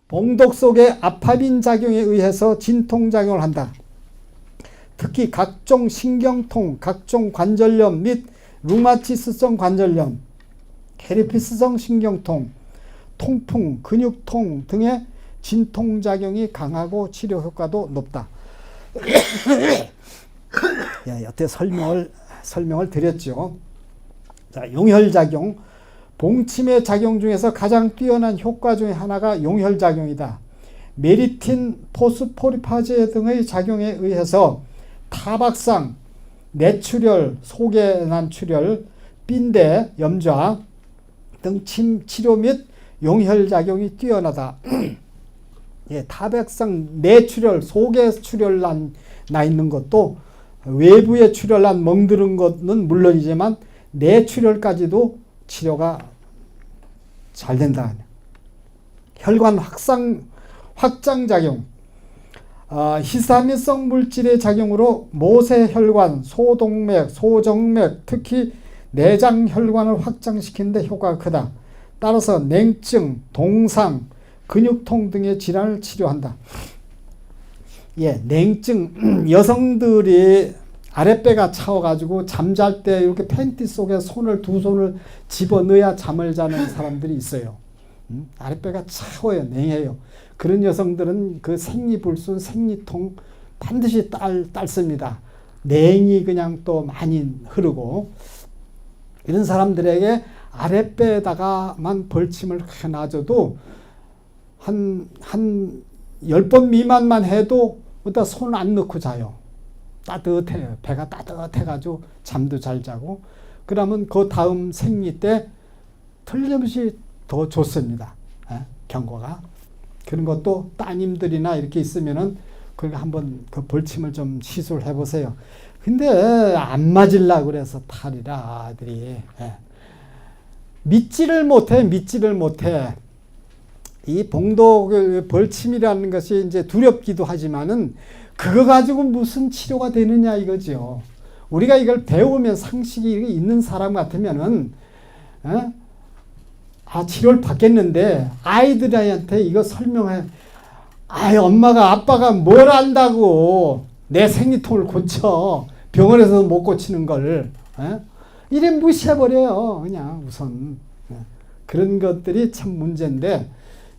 봉독 속의 아파민 작용에 의해서 진통작용을 한다. 특히 각종 신경통, 각종 관절염 및 루마티스성 관절염, 헤르피스성 신경통, 통풍, 근육통 등의 진통작용이 강하고 치료 효과도 높다. 예, 여태 설명을 드렸죠. 자, 용혈작용. 봉침의 작용 중에서 가장 뛰어난 효과 중에 하나가 용혈작용이다. 메리틴, 포스포리파제 등의 작용에 의해서 타박상, 뇌출혈, 속의 난출혈, 빈대, 염좌 등 치료 및 용혈작용이 뛰어나다. 예, 타박상, 뇌출혈, 속에 출혈 나 있는 것도 외부에 출혈난 멍드는 것은 물론이지만 뇌출혈까지도 치료가 잘 된다. 혈관 확장작용. 히스타민성 물질의 작용으로 모세혈관, 소동맥, 소정맥, 특히 내장혈관을 확장시키는 데 효과가 크다. 따라서 냉증, 동상, 근육통 등의 질환을 치료한다. 예, 냉증. 여성들이 아랫배가 차워가지고 잠잘 때 이렇게 팬티 속에 두 손을 집어넣어야 잠을 자는 사람들이 있어요. 아랫배가 차워요. 냉해요. 그런 여성들은 그 생리불순, 생리통 반드시 딸습니다. 냉이 그냥 또 많이 흐르고, 이런 사람들에게 아랫배에다가만 벌침을 놔줘도 한 10번 미만만 해도 손 안 넣고 자요. 따뜻해요. 배가 따뜻해가지고 잠도 잘 자고, 그러면 그 다음 생리 때 틀림없이 더 좋습니다. 경과가. 그런 것도 따님들이나 이렇게 있으면은 그걸 한번 그 벌침을 좀 시술해 보세요. 근데 안 맞으려고 그래서 탈이라 아들이. 믿지를 못해. 이 봉독 벌침이라는 것이 이제 두렵기도 하지만은 그거 가지고 무슨 치료가 되느냐 이거죠. 우리가 이걸 배우면 상식이 있는 사람 같으면은 치료를 받겠는데, 아이들한테 이거 설명해. 엄마가 아빠가 뭘 안다고 내 생리통을 고쳐, 병원에서 못 고치는 걸 이래 무시해버려요. 그냥 우선. 그런 것들이 참 문제인데,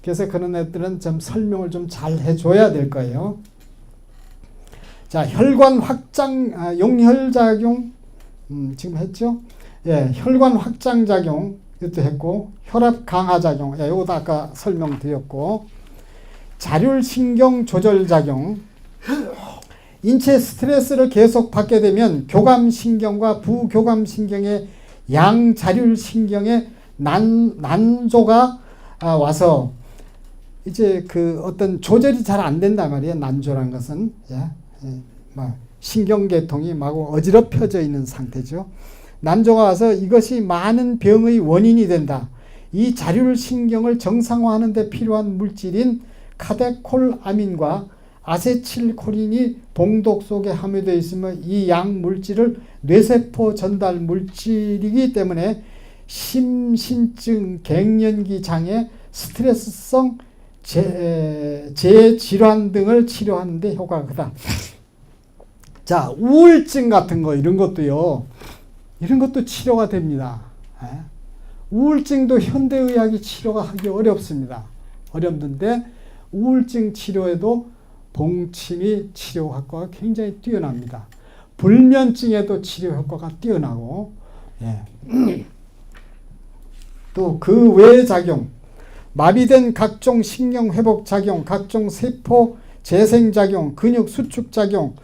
그래서 그런 애들은 좀 설명을 좀 잘 해줘야 될 거예요. 자, 혈관 확장, 용혈작용, 지금 했죠? 예, 혈관 확장작용, 이것도 했고, 혈압 강화작용, 예, 이것도 아까 설명드렸고, 자율신경 조절작용, 인체 스트레스를 계속 받게 되면 교감신경과 부교감신경의 양자율신경에 난조가 와서 이제 그 어떤 조절이 잘 안 된단 말이에요. 난조란 것은 신경계통이 막 어지럽혀져 있는 상태죠. 난조가 와서 이것이 많은 병의 원인이 된다. 이 자율신경을 정상화하는 데 필요한 물질인 카테콜아민과 아세틸콜린이 봉독 속에 함유되어 있으면 이 양 물질을 뇌세포 전달 물질이기 때문에 심신증, 갱년기 장애, 스트레스성 재질환 등을 치료하는 데 효과가 크다. 자, 우울증 같은 거 이런 것도요. 이런 것도 치료가 됩니다. 우울증도 현대의학이 치료가 하기 어렵습니다. 어렵는데 우울증 치료에도 봉침이 치료 효과가 굉장히 뛰어납니다. 불면증에도 치료 효과가 뛰어나고, 또 그 외의 작용, 마비된 각종 신경회복작용, 각종 세포 재생작용, 근육 수축작용,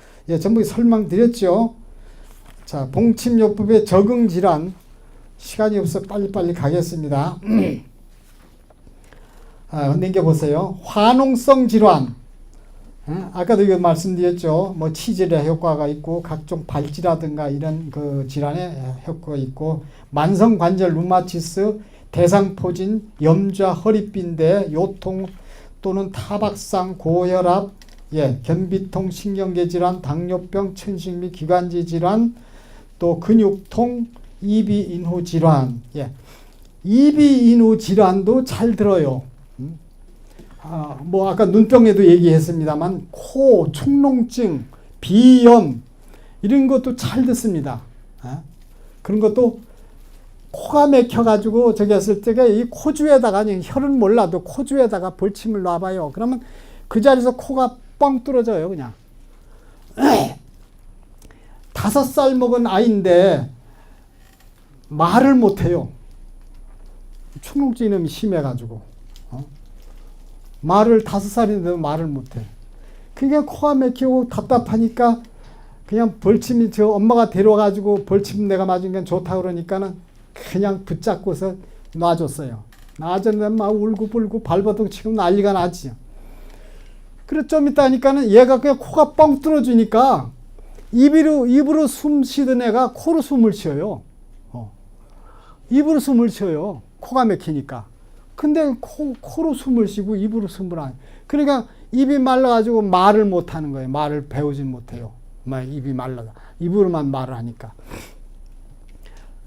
전부 설명드렸죠. 자, 봉침요법의 적응질환, 시간이 없어 빨리빨리 가겠습니다. 넘겨보세요. 화농성 질환, 아까도 이거 말씀드렸죠. 뭐 치질의 효과가 있고 각종 발치라든가 이런 그 질환에 효과가 있고, 만성관절 루마티스, 대상포진, 염좌, 허리빈대, 요통 또는 타박상, 고혈압, 견비통, 신경계 질환, 당뇨병, 천식 및 기관지 질환, 또 근육통, 이비인후 질환. 이비인후 질환도 잘 들어요. 뭐 아까 눈병에도 얘기했습니다만 코, 축농증, 비염 이런 것도 잘 듣습니다. 그런 것도 코가 막혀가지고 저기 했을 때가 이 코주에다가 혀는 몰라도 코주에다가 벌침을 놔봐요. 그러면 그 자리에서 코가 뻥 뚫어져요, 그냥. 5살 먹은 아이인데 말을 못해요. 축농증 이놈이 심해가지고. 말을 5살인데도 말을 못해. 그러니까 코가 막히고 답답하니까 그냥 벌침이 저 엄마가 데려가지고 벌침 내가 맞은 게 좋다 그러니까는 그냥 붙잡고서 놔줬어요. 놔줬는데 막 울고불고 발버둥 치고 난리가 나지. 그래 좀 있다 하니까는 얘가 그냥 코가 뻥 뚫어주니까 입으로 숨 쉬던 애가 코로 숨을 쉬어요. 입으로 숨을 쉬어요. 코가 막히니까. 근데 코로 숨을 쉬고 입으로 숨을 안. 그러니까 입이 말라가지고 말을 못하는 거예요. 말을 배우진 못해요. 입이 말라가. 입으로만 말을 하니까.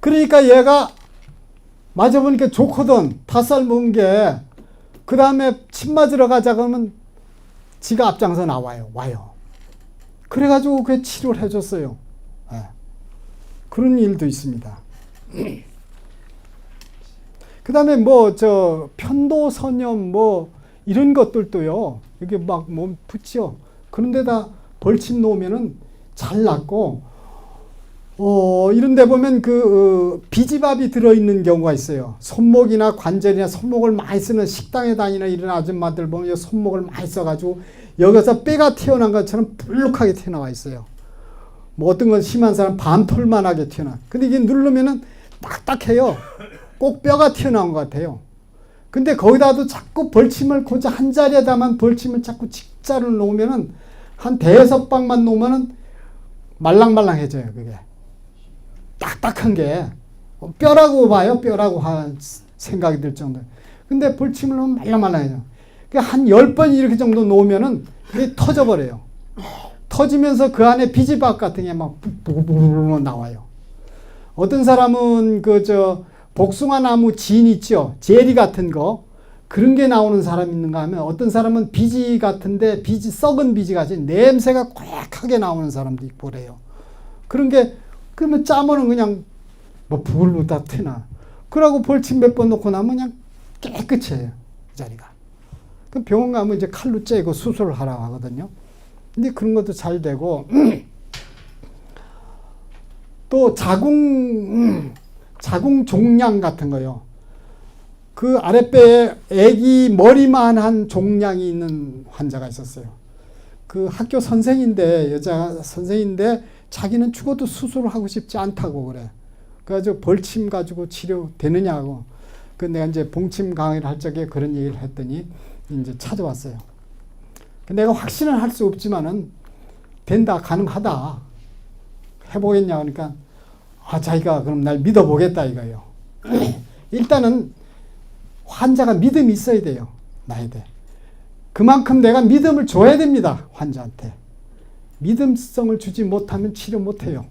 그러니까 얘가 맞아보니까 좋거든. 5살 먹은 게. 그 다음에 침 맞으러 가자 그러면 지가 앞장서 와요. 그래가지고 그 치료를 해줬어요. 그런 일도 있습니다. 그 다음에 편도선염 이런 것들도요. 이게 막 몸 붙죠. 그런데다 벌침 놓으면은 잘 낫고, 이런 데 보면 비지밥이 들어있는 경우가 있어요. 손목이나 관절이나 손목을 많이 쓰는 식당에 다니는 이런 아줌마들 보면 손목을 많이 써가지고 여기서 뼈가 튀어나온 것처럼 불룩하게 튀어나와 있어요. 어떤 건 심한 사람 밤톨만하게 튀어나와. 근데 이게 누르면은 딱딱해요. 꼭 뼈가 튀어나온 것 같아요. 근데 거기다도 자꾸 벌침을 고자 한 자리에다만 벌침을 자꾸 직자로 놓으면은 한 5방만 놓으면은 말랑말랑해져요, 그게. 딱딱한 게. 뼈라고 봐요, 뼈라고 생각이 들 정도. 근데 벌침을 놓으면 말랑말랑해져. 한 10번 이렇게 정도 놓으면은 그게 터져버려요. 터지면서 그 안에 비지밥 같은 게 막 부부부부 나와요. 어떤 사람은 복숭아 나무 진 있죠? 제리 같은 거. 그런 게 나오는 사람 있는가 하면 어떤 사람은 비지 같은데 썩은 비지 같이 냄새가 고약하게 나오는 사람도 있고 그래요. 그런 게 그러면 짜면은 그냥 부글부글 다 튀나. 그러고 벌침 몇 번 놓고 나면 그냥 깨끗해요. 그 자리가. 그 병원 가면 이제 칼로 째고 수술을 하라고 하거든요. 근데 그런 것도 잘 되고 또 자궁 종양 같은 거요. 그 아랫배에 애기 머리만한 종양이 있는 환자가 있었어요. 그 학교 선생인데, 여자 선생인데 자기는 죽어도 수술을 하고 싶지 않다고 그래. 그래가지고 벌침 가지고 치료되느냐고. 그 내가 이제 봉침 강의를 할 적에 그런 얘기를 했더니 이제 찾아왔어요. 내가 확신을 할 수 없지만은 된다, 가능하다. 해보겠냐 그러니까 자기가 그럼 날 믿어보겠다 이거예요. 일단은 환자가 믿음이 있어야 돼요. 나에 대해. 그만큼 내가 믿음을 줘야 됩니다. 환자한테. 믿음성을 주지 못하면 치료 못해요.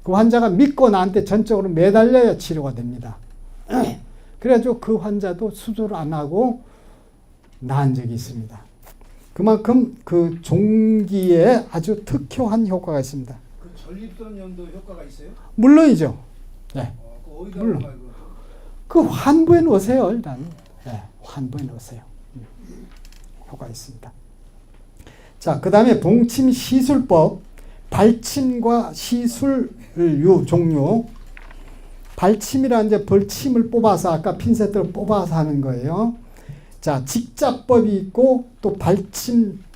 그 환자가 믿고 나한테 전적으로 매달려야 치료가 됩니다. 그래가지고 그 환자도 수술을 안 하고 나은 적이 있습니다. 그만큼 그 종기에 아주 특효한 효과가 있습니다. 그 전립선염도 효과가 있어요? 물론이죠. 네. 어디다 물론. 그 환부에 놓으세요, 일단. 네, 환부에 놓으세요. 효과 있습니다. 자, 그 다음에 봉침 시술법. 발침과 시술류 종류. 발침이란 이제 벌침을 뽑아서 아까 핀셋으로 뽑아서 하는 거예요. 자, 직자법이 있고 또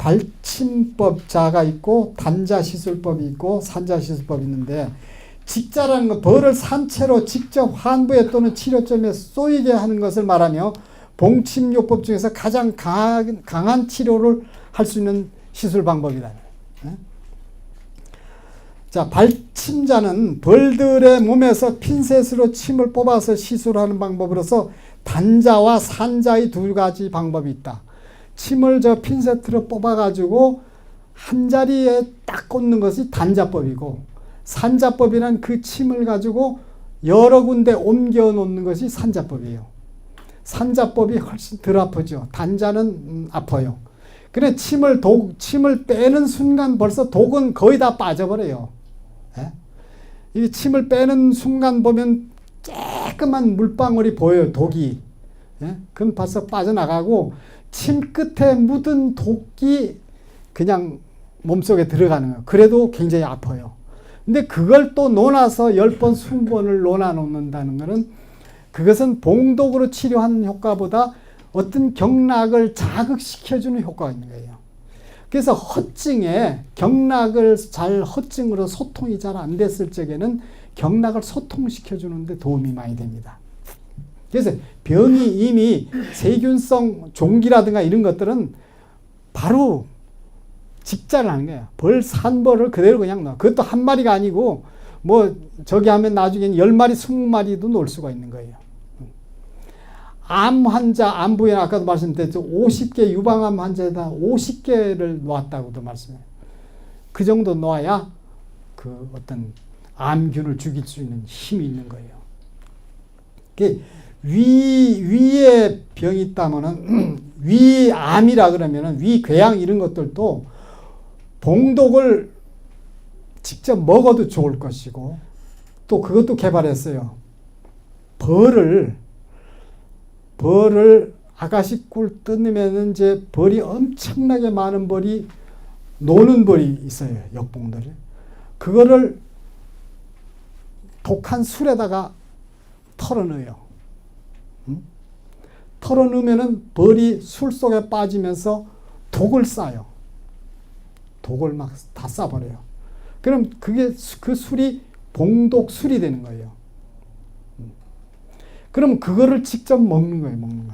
발침법자가 있고 단자시술법이 있고 산자시술법이 있는데 직자라는 건 벌을 산채로 직접 환부에 또는 치료점에 쏘이게 하는 것을 말하며 봉침요법 중에서 가장 강한 치료를 할 수 있는 시술 방법이다. 자, 발침자는 벌들의 몸에서 핀셋으로 침을 뽑아서 시술하는 방법으로서 단자와 산자의 2가지 방법이 있다. 침을 핀셋으로 뽑아가지고 한 자리에 딱 꽂는 것이 단자법이고, 산자법이란 그 침을 가지고 여러 군데 옮겨 놓는 것이 산자법이에요. 산자법이 훨씬 덜 아프죠. 단자는 아파요. 그래 침을 빼는 순간 벌써 독은 거의 다 빠져버려요. 예? 이 침을 빼는 순간 보면 조그만 물방울이 보여요. 독이. 예? 그럼 벌써 빠져나가고 침 끝에 묻은 독이 그냥 몸속에 들어가는 거예요. 그래도 굉장히 아파요. 근데 그걸 또 논아서 10번, 20번을 논아 놓는다는 것은 그것은 봉독으로 치료하는 효과보다 어떤 경락을 자극시켜주는 효과가 있는 거예요. 그래서 허증에 경락을 허증으로 소통이 잘 안 됐을 적에는 경락을 소통시켜주는데 도움이 많이 됩니다. 그래서 병이 이미 세균성 종기라든가 이런 것들은 바로 직자를 하는 거예요. 벌 산벌을 그대로 그냥 넣어. 그것도 한 마리가 아니고 뭐 저기 하면 나중에는 10마리, 20마리도 놓을 수가 있는 거예요. 암 환자, 암 부인 아까도 말씀드렸죠. 50개 유방암 환자에다 50개를 놓았다고도 말씀해요. 그 정도 놓아야 그 어떤 암균을 죽일 수 있는 힘이 있는 거예요. 위에 병이 있다면은 위암이라 그러면은 위궤양 이런 것들도 봉독을 직접 먹어도 좋을 것이고 또 그것도 개발했어요. 벌을 아가씨 꿀 뜯으면 이제 벌이 엄청나게 많은 벌이 노는 벌이 있어요. 역봉들이. 그거를 독한 술에다가 털어넣어요. 털어넣으면은 벌이 술 속에 빠지면서 독을 싸요. 독을 막 다 싸버려요. 그럼 그게 그 술이 봉독술이 되는 거예요. 그럼 그거를 직접 먹는 거예요. 먹는 거.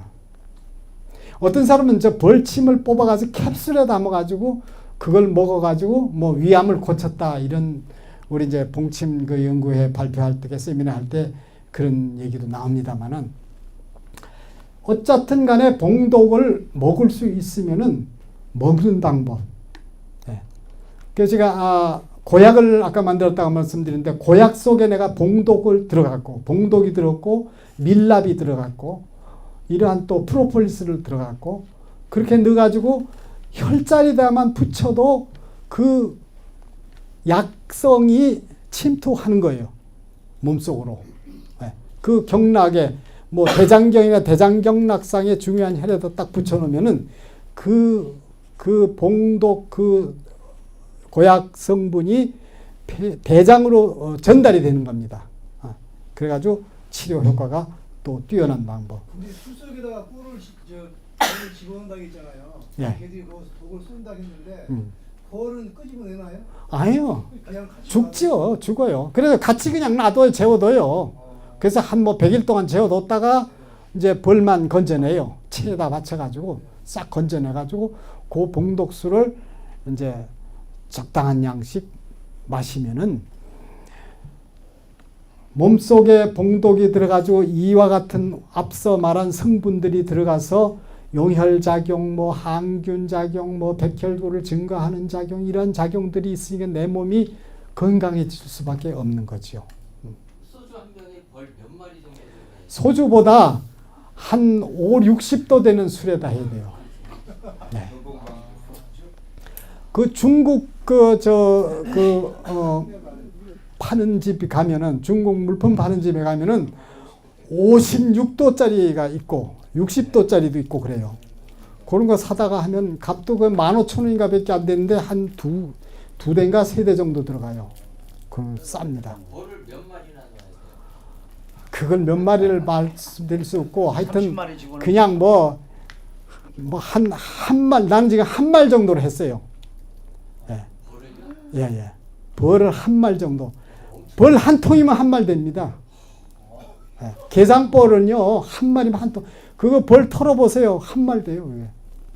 어떤 사람은 저 벌침을 뽑아가지고 캡슐에 담아가지고 그걸 먹어가지고 뭐 위암을 고쳤다 이런 우리 이제 봉침 그 연구회 발표할 때 세미나 할 때 그런 얘기도 나옵니다만은 어쨌든 간에 봉독을 먹을 수 있으면은 먹는 방법. 네. 그래서 제가 고약을 아까 만들었다고 말씀드렸는데 고약 속에 내가 봉독이 들었고 밀랍이 들어갔고 이러한 또 프로폴리스를 들어갔고 그렇게 넣어가지고 혈자리에다만 붙여도 그 약성이 침투하는 거예요. 몸속으로. 네. 그 경락에 뭐 대장경이나 대장경락상에 중요한 혈에다 딱 붙여놓으면은 그 봉독 그 고약 성분이 대장으로 전달이 되는 겁니다. 그래가지고 치료 효과가 또 뛰어난 방법. 근데 술 속에다가 꿀을 집어넣는다고 했잖아요. 예. 걔들이 그 독을 쏜다고 했는데 벌은 끄집어내나요? 아니요. 그냥 같이 죽죠. 죽어요. 그래서 같이 그냥 놔둬요. 재워둬요. 그래서 한 뭐 100일 동안 재워뒀다가 이제 벌만 건져내요. 체에다 받쳐가지고 싹 건져내가지고 그 봉독수를 이제 적당한 양씩 마시면은 몸속에 봉독이 들어가지고 이와 같은 앞서 말한 성분들이 들어가서 용혈작용, 뭐 항균작용, 뭐 백혈구를 증가하는 작용 이런 작용들이 있으니까 내 몸이 건강해질 수밖에 없는 거죠. 소주 한 병에 벌 몇 마리 정도 들어가요? 소주보다 한 5, 60도 되는 술에다 해야 돼요. 네. 그 중국 파는 집에 가면은 중국 물품 파는 집에 가면은 56도짜리가 있고 60도짜리도 있고 그래요. 그런 거 사다가 하면 값도 그 15,000원인가 밖에 안 되는데 한 두 대인가 세 대 정도 들어가요. 그럼 쌉니다. 벌을 몇 마리나 넣어요? 그걸 몇 마리를 말씀드릴 수 없고 하여튼 30마리 집어넣으면 그냥 한 말, 나는 지금 한 말 정도로 했어요. 예. 예. 벌을 한 말 정도. 벌 한 통이면 한 말 됩니다. 예. 게장벌은요, 한 마리면 한 통. 그거 벌 털어보세요. 한 말 돼요. 그게.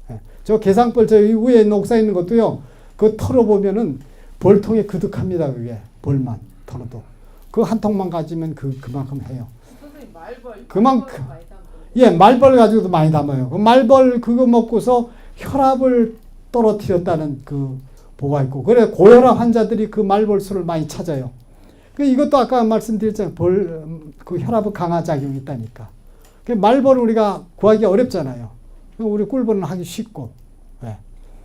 예. 저 게장벌 저 위에 녹사 있는 것도요, 그거 털어보면은 벌통에 그득합니다. 그게. 벌만 털어도. 그 한 통만 가지면 그만큼 해요. 선생님 말벌 그만큼. 많이 담고. 예, 말벌 가지고도 많이 담아요. 그 말벌 그거 먹고서 혈압을 떨어뜨렸다는 그 보가 있고, 그래 고혈압 환자들이 그 말벌술을 많이 찾아요. 그 이것도 아까 말씀드렸잖아요. 그 혈압을 강화 작용이 있다니까. 말벌은 우리가 구하기 어렵잖아요. 우리 꿀벌은 하기 쉽고. 예.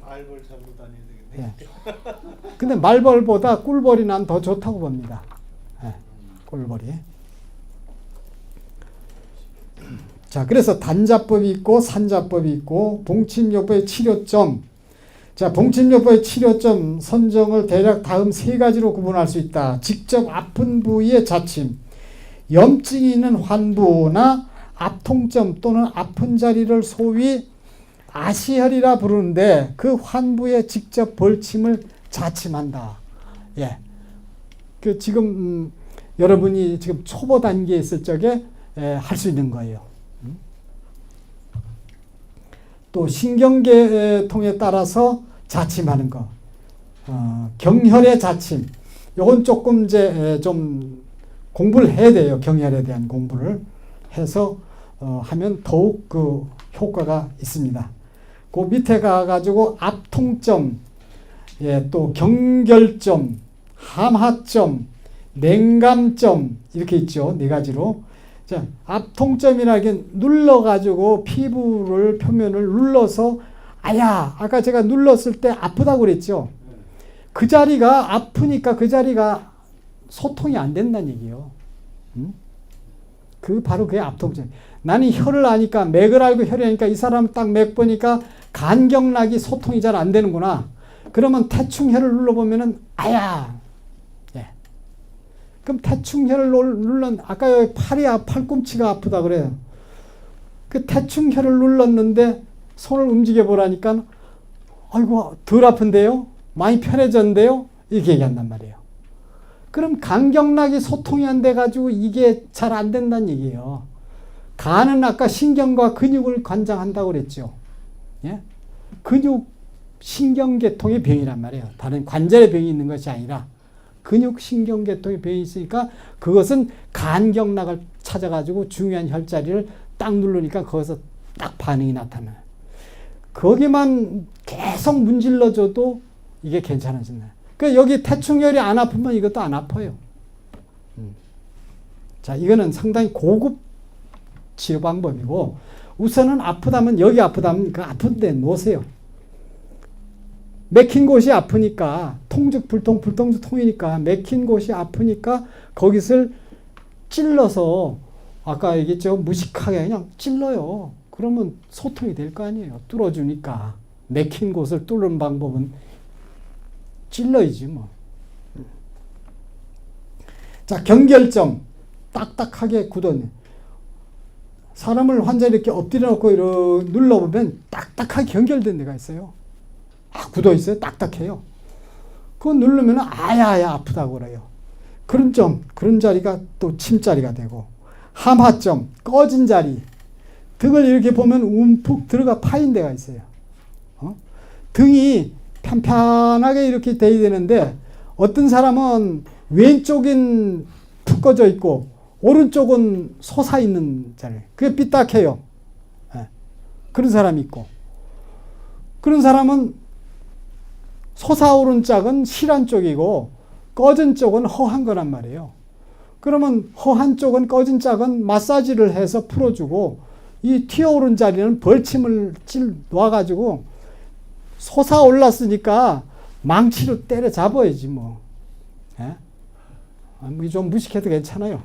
알벌 잡으러 다녀야 되겠네. 예. 근데 말벌보다 꿀벌이 난 더 좋다고 봅니다. 예. 꿀벌이. 자, 그래서 단자법이 있고 산자법이 있고 봉침요법의 치료점. 자, 봉침요법의 치료점 선정을 대략 다음 세 가지로 구분할 수 있다. 직접 아픈 부위의 자침, 염증이 있는 환부나 압통점 또는 아픈 자리를 소위 아시혈이라 부르는데 그 환부에 직접 벌침을 자침한다. 예. 그 지금 여러분이 지금 초보 단계에 있을 적에 할 수 있는 거예요. 또 신경계통에 따라서 자침하는 거. 경혈의 자침. 요건 조금 이제 좀 공부를 해야 돼요. 경혈에 대한 공부를 해서 하면 더욱 그 효과가 있습니다. 그 밑에 가가지고 압통점, 예, 또 경결점, 함하점, 냉감점 이렇게 있죠. 네 가지로. 자, 압통점이라는 게 눌러가지고 피부를 표면을 눌러서 아야 아까 제가 눌렀을 때 아프다고 그랬죠. 그 자리가 아프니까 그 자리가 소통이 안 된다는 얘기예요. 그 바로 그게 압통점. 나는 혈을 아니까 맥을 알고 혈이 아니까 이 사람 딱 맥 보니까 간경락이 소통이 잘 안 되는구나. 그러면 태충혈을 눌러보면은 아야. 예. 그럼 태충혈을 눌렀 아까 여기 팔꿈치가 아프다 그래요. 그 태충혈을 눌렀는데 손을 움직여 보라니까 아이고 덜 아픈데요? 많이 편해졌는데요? 이렇게 얘기한단 말이에요. 그럼 간경락이 소통이 안 돼가지고 이게 잘 안 된다는 얘기예요. 간은 아까 신경과 근육을 관장한다고 그랬죠. 예? 근육 신경계통의 병이란 말이에요. 다른 관절의 병이 있는 것이 아니라 근육 신경계통의 병이 있으니까 그것은 간경락을 찾아가지고 중요한 혈자리를 딱 누르니까 거기서 딱 반응이 나타나요. 거기만 계속 문질러줘도 이게 괜찮아진다. 그러니까 여기 태충혈이 안 아프면 이것도 안 아파요. 자, 이거는 상당히 고급 치료 방법이고 우선은 아프다면 여기 아프다면 그 아픈 데 놓으세요. 맥힌 곳이 아프니까 통즉 불통 불통즉 통이니까 맥힌 곳이 아프니까 거기를 찔러서 아까 얘기했죠. 무식하게 그냥 찔러요. 그러면 소통이 될 거 아니에요. 뚫어주니까. 맥힌 곳을 뚫는 방법은 찔러야지 뭐. 자, 경결점. 딱딱하게 굳었네. 사람을 환자 이렇게 엎드려 놓고 이렇게 눌러보면 딱딱하게 경결된 데가 있어요. 아, 굳어 있어요. 딱딱해요. 그거 누르면 아야야 아프다고 그래요. 그런 점, 그런 자리가 또 침자리가 되고, 함하점, 꺼진 자리. 등을 이렇게 보면 움푹 들어가 파인 데가 있어요. 등이 편편하게 이렇게 돼야 되는데 어떤 사람은 왼쪽은 푹 꺼져 있고 오른쪽은 솟아 있는 자리. 그게 삐딱해요. 네. 그런 사람이 있고 그런 사람은 솟아오른 짝은 실한 쪽이고 꺼진 쪽은 허한 거란 말이에요. 그러면 허한 쪽은 꺼진 짝은 마사지를 해서 풀어주고 이 튀어오른 자리는 벌침을 놔가지고 솟아올랐으니까 망치로 때려잡아야지 뭐. 예? 좀 무식해도 괜찮아요.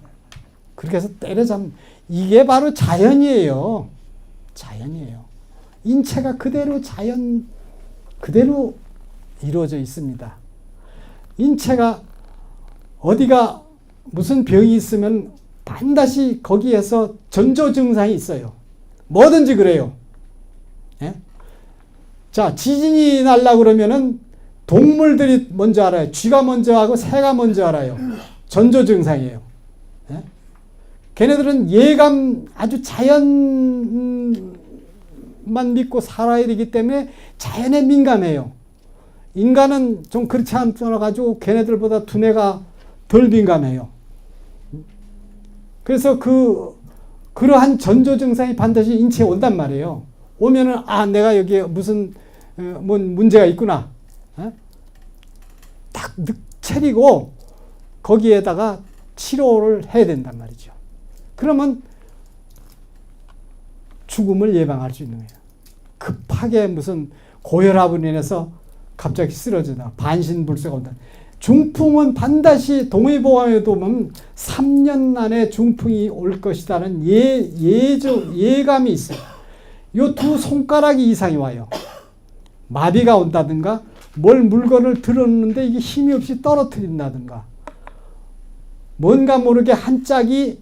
그렇게 해서 때려잡는 이게 바로 자연이에요. 자연이에요. 인체가 그대로 자연 그대로 이루어져 있습니다. 인체가 어디가 무슨 병이 있으면 반드시 거기에서 전조 증상이 있어요. 뭐든지 그래요. 예? 자, 지진이 날라 그러면은 동물들이 먼저 알아요. 쥐가 먼저 하고 새가 먼저 알아요. 전조 증상이에요. 예? 걔네들은 예감 아주 자연만 믿고 살아야 되기 때문에 자연에 민감해요. 인간은 좀 그렇지 않아 가지고 걔네들보다 두뇌가 덜 민감해요. 그래서 그러한 전조 증상이 반드시 인체에 온단 말이에요. 오면은 아 내가 여기에 무슨 뭔 문제가 있구나. 딱 차리고 거기에다가 치료를 해야 된단 말이죠. 그러면 죽음을 예방할 수 있는 거예요. 급하게 무슨 고혈압으로 인해서 갑자기 쓰러지다. 반신불수가 온다. 중풍은 반드시 동의보감에도 보면 3년 안에 중풍이 올 것이라는 예감이 있어요. 요 두 손가락이 이상이 와요. 마비가 온다든가 물건을 들었는데 이게 힘이 없이 떨어뜨린다든가 뭔가 모르게 한 짝이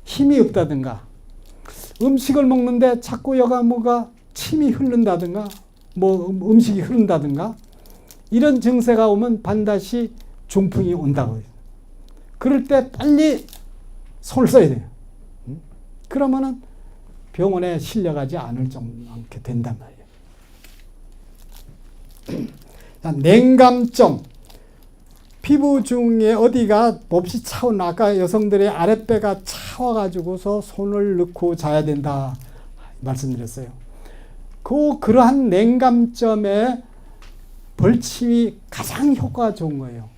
힘이 없다든가 음식을 먹는데 자꾸 여가 뭐가 침이 흐른다든가 뭐 음식이 흐른다든가 이런 증세가 오면 반드시 중풍이 온다고 해요. 그럴 때 빨리 손을 써야 돼요. 그러면은 병원에 실려가지 않게 된단 말이에요. 냉감증. 피부 중에 어디가 몹시 차온 아까 여성들의 아랫배가 차와가지고서 손을 넣고 자야 된다 말씀드렸어요. 그러한 냉감점에 벌침이 가장 효과가 좋은 거예요.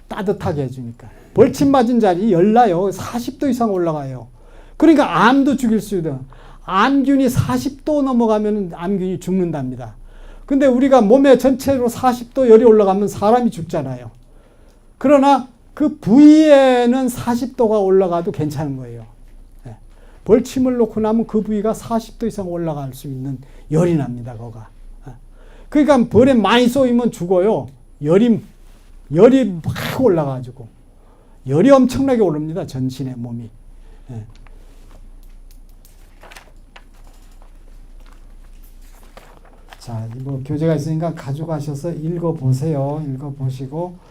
따뜻하게 해주니까. 벌침 맞은 자리 열나요. 40도 이상 올라가요. 그러니까 암도 죽일 수 있어요. 암균이 40도 넘어가면 암균이 죽는답니다. 근데 우리가 몸에 전체로 40도 열이 올라가면 사람이 죽잖아요. 그러나 그 부위에는 40도가 올라가도 괜찮은 거예요. 벌침을 놓고 나면 그 부위가 40도 이상 올라갈 수 있는 열이 납니다. 거가. 그러니까 벌에 많이 쏘이면 죽어요. 열이 막 올라가지고 열이 엄청나게 오릅니다. 전신의 몸이. 자, 뭐 교재가 있으니까 가져가셔서 읽어보세요. 읽어보시고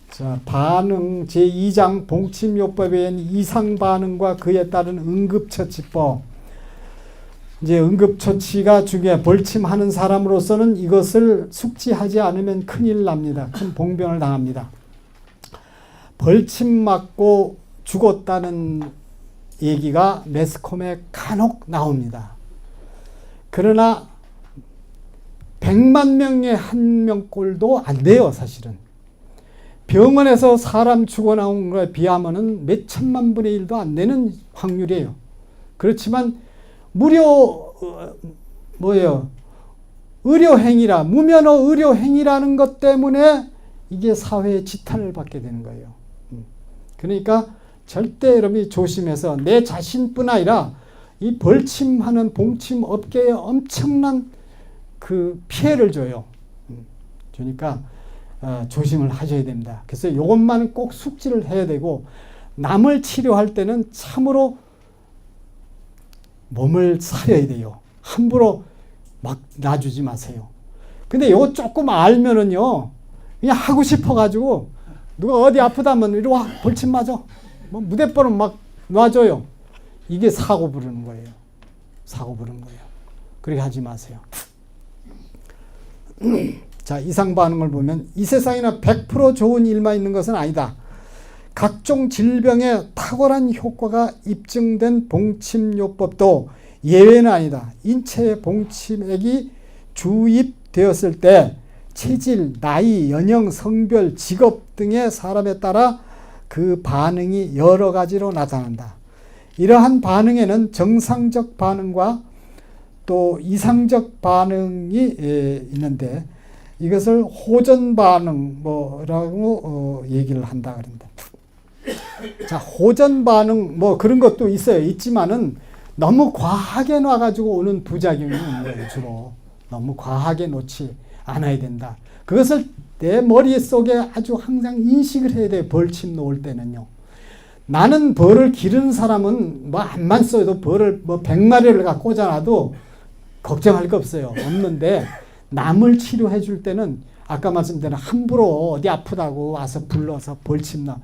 자, 반응 제2장 봉침요법에는 이상 반응과 그에 따른 응급처치법. 이제 응급처치가 중요해. 벌침하는 사람으로서는 이것을 숙지하지 않으면 큰일 납니다. 큰 봉변을 당합니다. 벌침 맞고 죽었다는 얘기가 매스컴에 간혹 나옵니다. 그러나 100만 명에 한 명꼴도 안 돼요, 사실은. 병원에서 사람 죽어 나온 거에 비하면은 몇 천만 분의 1도 안 되는 확률이에요. 그렇지만 무료 의료행위라 무면허 의료행위라는 것 때문에 이게 사회의 지탄을 받게 되는 거예요. 그러니까 절대 여러분이 조심해서 내 자신뿐 아니라 이 벌침하는 봉침 업계에 엄청난 그 피해를 줘요. 그러니까 조심을 하셔야 됩니다. 그래서 이것만 꼭 숙지를 해야 되고 남을 치료할 때는 참으로 몸을 사려야 돼요. 함부로 막 놔주지 마세요. 근데 이거 조금 알면은요, 그냥 하고 싶어가지고 누가 어디 아프다면 이리 와 벌침 맞아. 뭐 무대뽀로 막 놔줘요. 이게 사고 부르는 거예요. 사고 부르는 거예요. 그렇게 하지 마세요. 자, 이상 반응을 보면 이 세상에는 100% 좋은 일만 있는 것은 아니다. 각종 질병에 탁월한 효과가 입증된 봉침요법도 예외는 아니다. 인체의 봉침액이 주입되었을 때 체질, 나이, 연령, 성별, 직업 등의 사람에 따라 그 반응이 여러 가지로 나타난다. 이러한 반응에는 정상적 반응과 또 이상적 반응이 있는데 이것을 호전 반응 뭐라고 얘기를 한다 그런다. 자, 호전 반응 뭐 그런 것도 있지만은 너무 과하게 놔가지고 오는 부작용이 있는 거예요. 주로 너무 과하게 놓지 않아야 된다. 그것을 내 머릿속에 아주 항상 인식을 해야 돼요. 벌침 놓을 때는요. 나는 벌을 기르는 사람은 뭐 암만 써도 벌을 뭐 100마리를 갖고 꽂아놔도 걱정할 거 없는데 남을 치료해 줄 때는 아까 말씀드린 함부로 어디 아프다고 와서 불러서 벌침 놔.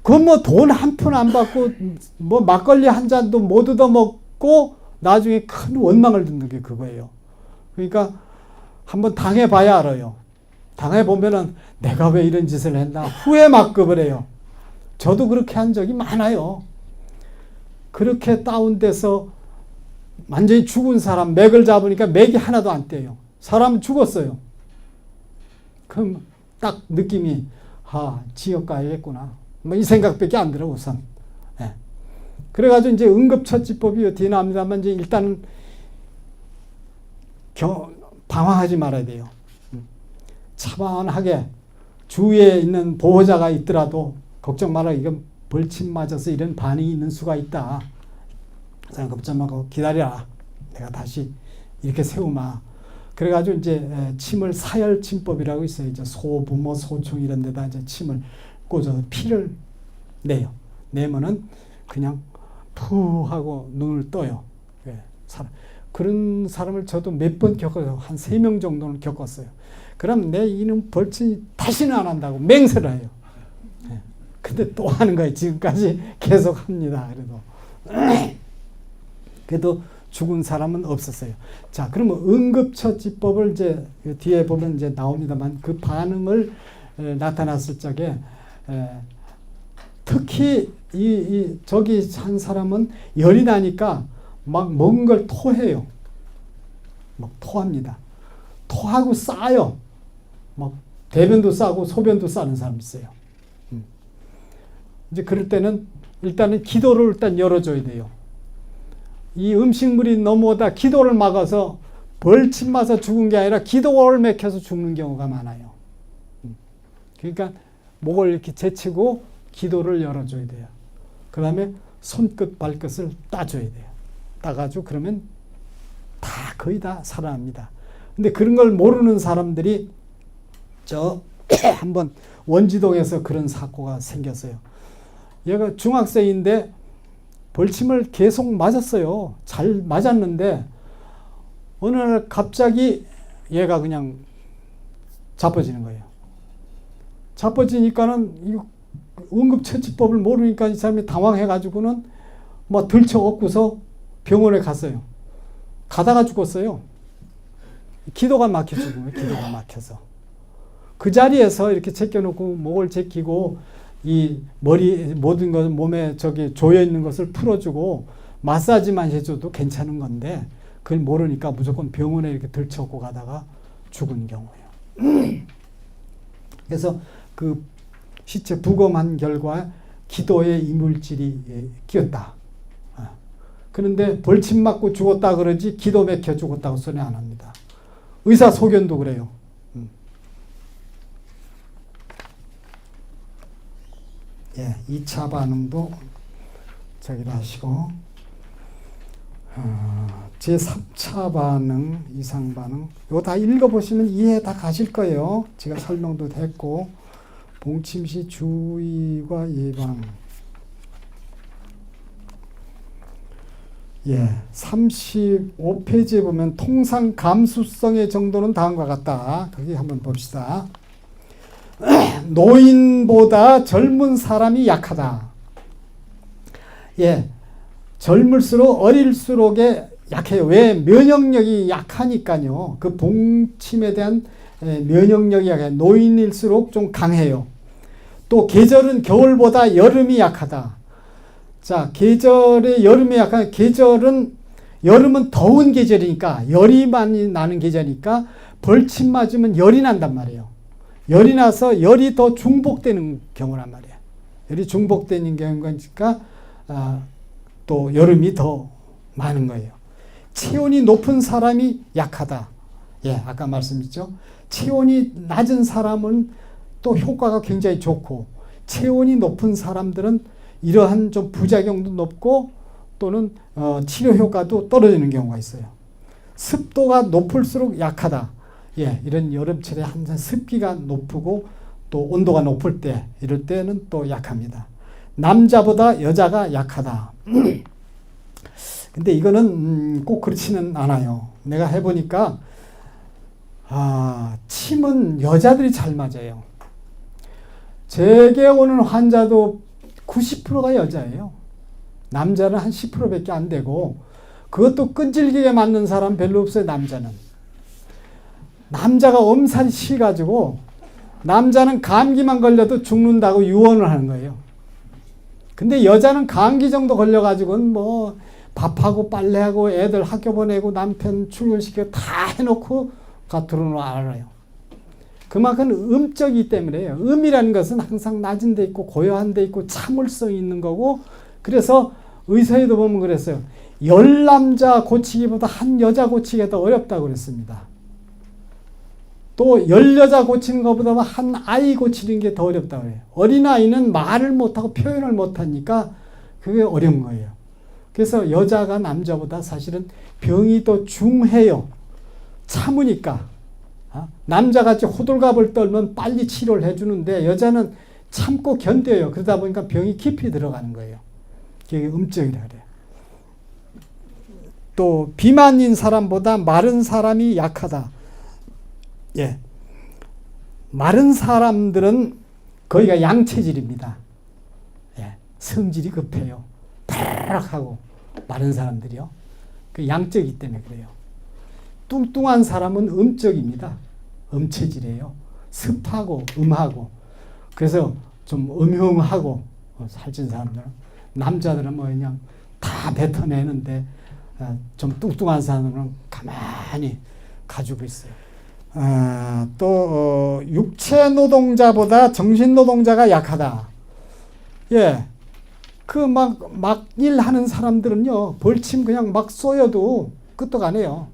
그건 뭐 돈 한 푼 안 받고 뭐 막걸리 한 잔도 못 얻어먹고 나중에 큰 원망을 듣는 게 그거예요. 그러니까 한번 당해봐야 알아요. 당해보면은 내가 왜 이런 짓을 했나 후회 막급을 해요. 저도 그렇게 한 적이 많아요. 그렇게 다운돼서 완전히 죽은 사람 맥을 잡으니까 맥이 하나도 안 떼요. 사람은 죽었어요. 그럼 딱 느낌이 지역 가야겠구나. 뭐 이 생각밖에 안 들어 우선. 네. 그래가지고 이제 응급처치법이 뒤에 나옵니다만 이제 일단은 방황하지 말아야 돼요. 차분하게 주위에 있는 보호자가 있더라도 걱정 마라. 이건 벌침 맞아서 이런 반응이 있는 수가 있다. 걱정 말고 기다려라. 내가 다시 이렇게 세우마. 그래가지고 이제 침을 사열침법이라고 있어요. 이제 소, 부모, 소총 이런 데다 이제 침을 꽂아서 피를 내요. 내면은 그냥 푸 하고 눈을 떠요. 그런 사람을 저도 몇 번 겪어요. 한 3명 정도는 겪었어요. 그럼 내 이놈 벌침이 다시는 안 한다고 맹세를 해요. 근데 또 하는 거예요. 지금까지 계속 합니다. 그래도 죽은 사람은 없었어요. 자, 그러면 응급처치법을 이제 뒤에 보면 이제 나옵니다만 그 반응을 나타났을 적에 특히 저기 한 사람은 열이 나니까 막 먹은 걸 토해요. 막 토합니다. 토하고 싸요. 막 대변도 싸고 소변도 싸는 사람 있어요. 이제 그럴 때는 일단은 기도를 일단 열어줘야 돼요. 이 음식물이 넘어오다 기도를 막아서 벌침 맞아 죽은 게 아니라 기도를 막혀서 죽는 경우가 많아요. 그러니까 목을 이렇게 제치고 기도를 열어줘야 돼요. 그 다음에 손끝 발끝을 따줘야 돼요. 따가지고 그러면 거의 다 살아납니다. 근데 그런 걸 모르는 사람들이 한번 원지동에서 그런 사고가 생겼어요. 얘가 중학생인데 벌침을 계속 맞았어요. 잘 맞았는데 어느 날 갑자기 얘가 그냥 자빠지는 거예요. 자빠지니까는 응급처치법을 모르니까 이 사람이 당황해가지고는 막 들쳐업고서 병원에 갔어요. 가다가 죽었어요. 기도가 막혀 죽은 거예요. 기도가 막혀서. 그 자리에서 이렇게 제껴놓고 목을 제끼고 이 머리 모든 것 몸에 저기 조여 있는 것을 풀어주고 마사지만 해줘도 괜찮은 건데 그걸 모르니까 무조건 병원에 이렇게 들쳐오고 가다가 죽은 경우예요. 그래서 그 시체 부검한 결과 기도에 이물질이 끼었다. 그런데 벌침 맞고 죽었다 그러지 기도 막혀 죽었다고 소리 안 합니다. 의사 소견도 그래요. 예, 2차 반응도 저기로 하시고 제3차 반응, 이상 반응 이거 다 읽어보시면 이해 다 가실 거예요. 제가 설명도 했고 봉침 시 주의와 예방 예, 35페이지에 보면 통상 감수성의 정도는 다음과 같다. 거기 한번 봅시다. 노인보다 젊은 사람이 약하다. 예, 젊을수록 어릴수록에 약해요. 왜? 면역력이 약하니까요. 그 봉침에 대한 면역력이 약해요. 노인일수록 좀 강해요. 또 계절은 겨울보다 여름이 약하다. 자, 계절에 여름이 약한 여름은 더운 계절이니까 열이 많이 나는 계절이니까 벌침 맞으면 열이 난단 말이에요. 열이 나서 열이 더 중복되는 경우란 말이에요. 열이 중복되는 경우니까 또 여름이 더 많은 거예요. 체온이 높은 사람이 약하다. 예, 아까 말씀드렸죠. 체온이 낮은 사람은 또 효과가 굉장히 좋고 체온이 높은 사람들은 이러한 좀 부작용도 높고 또는 치료 효과도 떨어지는 경우가 있어요. 습도가 높을수록 약하다. 예, 이런 여름철에 항상 습기가 높고 또 온도가 높을 때 이럴 때는 또 약합니다. 남자보다 여자가 약하다. 근데 이거는 꼭 그렇지는 않아요. 내가 해보니까 침은 여자들이 잘 맞아요. 제게 오는 환자도 90%가 여자예요. 남자는 한 10%밖에 안 되고 그것도 끈질기게 맞는 사람 별로 없어요. 남자가 엄살이 치가지고 남자는 감기만 걸려도 죽는다고 유언을 하는 거예요. 근데 여자는 감기 정도 걸려가지고는 뭐 밥하고 빨래하고 애들 학교 보내고 남편 출근시키고 다 해놓고 겉으로는 알아요. 그만큼 음적이기 때문에요. 음이라는 것은 항상 낮은 데 있고 고요한 데 있고 참을성이 있는 거고 그래서 의사에도 보면 그랬어요. 10남자 고치기보다 한 여자 고치기가 더 어렵다고 그랬습니다. 또 10여자 고치는 것보다 한 아이 고치는 게 더 어렵다고 해요. 어린아이는 말을 못하고 표현을 못하니까 그게 어려운 거예요. 그래서 여자가 남자보다 사실은 병이 더 중해요. 참으니까. 남자같이 호들갑을 떨면 빨리 치료를 해주는데 여자는 참고 견뎌요. 그러다 보니까 병이 깊이 들어가는 거예요. 그게 음적이라 그래요. 또 비만인 사람보다 마른 사람이 약하다. 예, 마른 사람들은 거기가 양체질입니다. 예, 성질이 급해요. 파락하고 마른 사람들이요. 그 양적이기 때문에 그래요. 뚱뚱한 사람은 음적입니다. 음체질이에요. 습하고 음하고. 그래서 좀 음흉하고 살찐 사람들은. 남자들은 뭐 그냥 다 뱉어내는데 좀 뚱뚱한 사람은 가만히 가지고 있어요. 또 육체 노동자보다 정신 노동자가 약하다. 예, 그 막 일하는 사람들은요 벌침 그냥 막 쏘여도 끄떡 안 해요.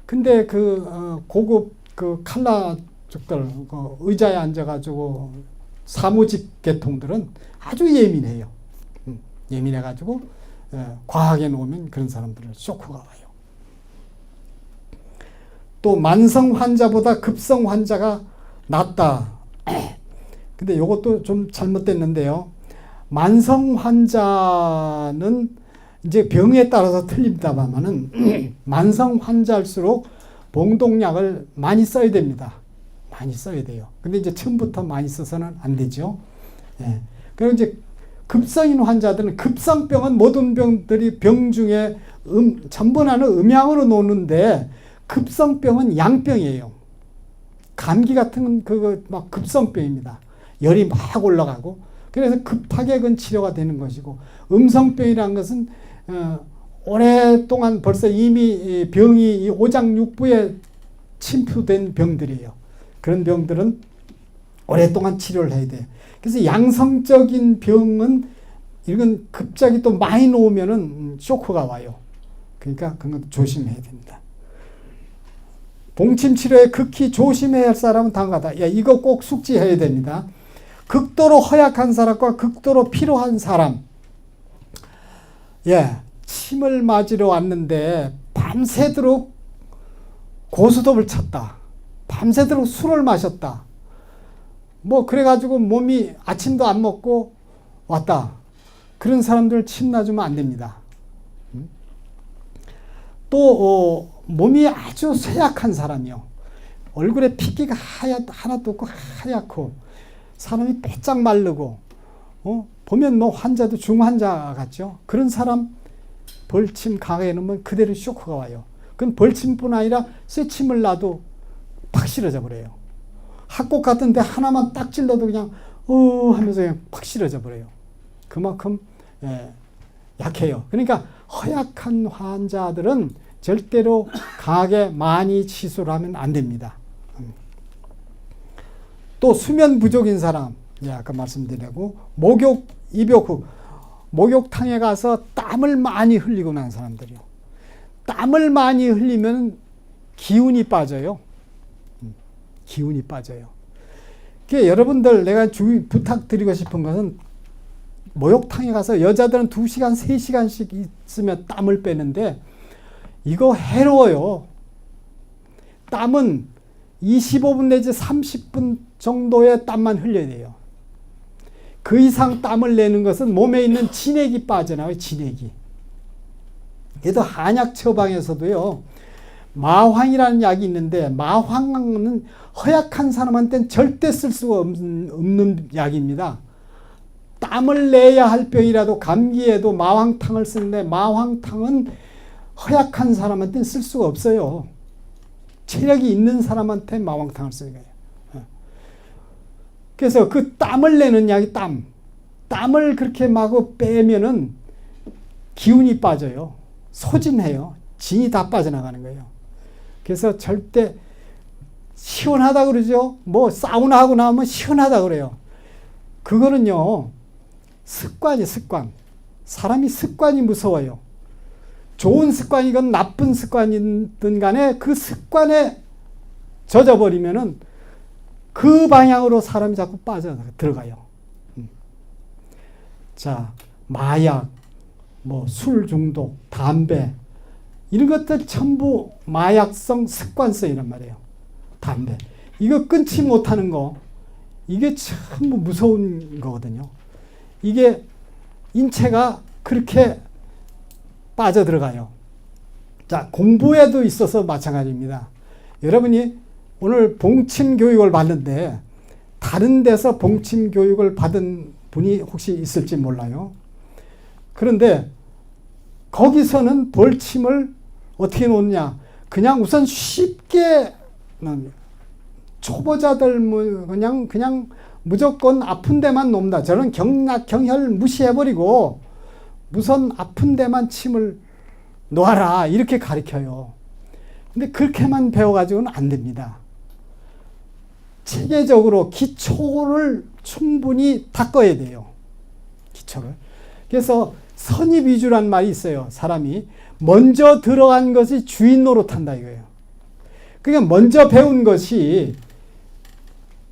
근데 그 고급 그 칼라 쪽들 그 의자에 앉아가지고 사무직 계통들은 아주 예민해요. 예민해가지고 과하게 놓으면 그런 사람들은 쇼크가 와요. 또 만성 환자보다 급성 환자가 낫다. 근데 이것도 좀 잘못됐는데요. 만성 환자는 이제 병에 따라서 틀립니다만은 만성 환자일수록 봉독약을 많이 써야 됩니다. 많이 써야 돼요. 근데 이제 처음부터 많이 써서는 안 되죠. 예. 그리고 이제 급성인 환자들은 급성병은 모든 병들이 병 중에 전번하는 음양으로 노는데 급성병은 양병이에요. 감기 같은 건 그거 막 급성병입니다. 열이 막 올라가고 그래서 급하게 그건 치료가 되는 것이고 음성병이라는 것은 오랫동안 벌써 이미 병이 오장육부에 침투된 병들이에요. 그런 병들은 오랫동안 치료를 해야 돼요. 그래서 양성적인 병은 이건 갑자기 또 많이 놓으면은 쇼크가 와요. 그러니까 그건 조심해야 됩니다. 봉침 치료에 극히 조심해야 할 사람은 다음과 같다. 이거 꼭 숙지해야 됩니다. 극도로 허약한 사람과 극도로 필요한 사람. 침을 맞으러 왔는데 밤새도록 고스톱을 쳤다. 밤새도록 술을 마셨다. 뭐 그래가지고 몸이 아침도 안 먹고 왔다. 그런 사람들 침 놔주면 안 됩니다. 또 몸이 아주 쇠약한 사람이요. 얼굴에 핏기가 하나도 없고 하얗고 사람이 빼짝 마르고 보면 뭐 환자도 중환자 같죠. 그런 사람 벌침 강하게 넣으면 그대로 쇼크가 와요. 그건 벌침뿐 아니라 쇠침을 놔도 팍 싫어져 버려요. 학곡 같은데 하나만 딱 찔러도 그냥 하면서 그냥 팍 싫어져 버려요. 그만큼 약해요. 그러니까 허약한 환자들은 절대로 강하게 많이 치수를 하면 안 됩니다. 또 수면 부족인 사람, 아까 말씀드리고 목욕, 입욕 후 목욕탕에 가서 땀을 많이 흘리고 난 사람들이요. 땀을 많이 흘리면 기운이 빠져요. 기운이 빠져요. 그러니까 여러분들 내가 부탁드리고 싶은 것은 목욕탕에 가서 여자들은 2시간, 3시간씩 있으면 땀을 빼는데 이거 해로워요. 땀은 25분 내지 30분 정도의 땀만 흘려야 돼요. 그 이상 땀을 내는 것은 몸에 있는 진액이 빠져나와요. 진액이. 그래도 한약 처방에서도요. 마황이라는 약이 있는데 마황은 허약한 사람한테는 절대 쓸 수가 없는 약입니다. 땀을 내야 할 병이라도 감기에도 마황탕을 쓰는데 마황탕은 허약한 사람한테는 쓸 수가 없어요. 체력이 있는 사람한테 마황탕을 쓰는 거예요. 그래서 그 땀을 내는 약이 땀을 그렇게 마구 빼면은 기운이 빠져요. 소진해요. 진이 다 빠져나가는 거예요. 그래서 절대 시원하다 그러죠. 뭐 사우나 하고 나오면 시원하다 그래요. 그거는요 습관이에요. 사람이 습관이 무서워요. 좋은 습관이건 나쁜 습관이든 간에 그 습관에 젖어버리면은 그 방향으로 사람이 자꾸 빠져 들어가요. 자, 마약, 뭐 술 중독, 담배 이런 것들 전부 마약성 습관성이란 말이에요. 담배. 이거 끊지 못하는 거 이게 참 무서운 거거든요. 이게 인체가 그렇게 빠져들어가요. 자, 공부에도 있어서 마찬가지입니다. 여러분이 오늘 봉침 교육을 받는데 다른 데서 봉침 교육을 받은 분이 혹시 있을지 몰라요. 그런데 거기서는 벌침을 어떻게 놓느냐. 그냥 우선 쉽게 초보자들 그냥 무조건 아픈 데만 놓는다. 저는 경락, 경혈 무시해버리고 우선 아픈 데만 침을 놓아라. 이렇게 가르쳐요. 근데 그렇게만 배워가지고는 안 됩니다. 체계적으로 기초를 충분히 닦아야 돼요. 기초를. 그래서 선입 위주란 말이 있어요. 사람이 먼저 들어간 것이 주인 노릇한다 이거예요. 그러니까 먼저 배운 것이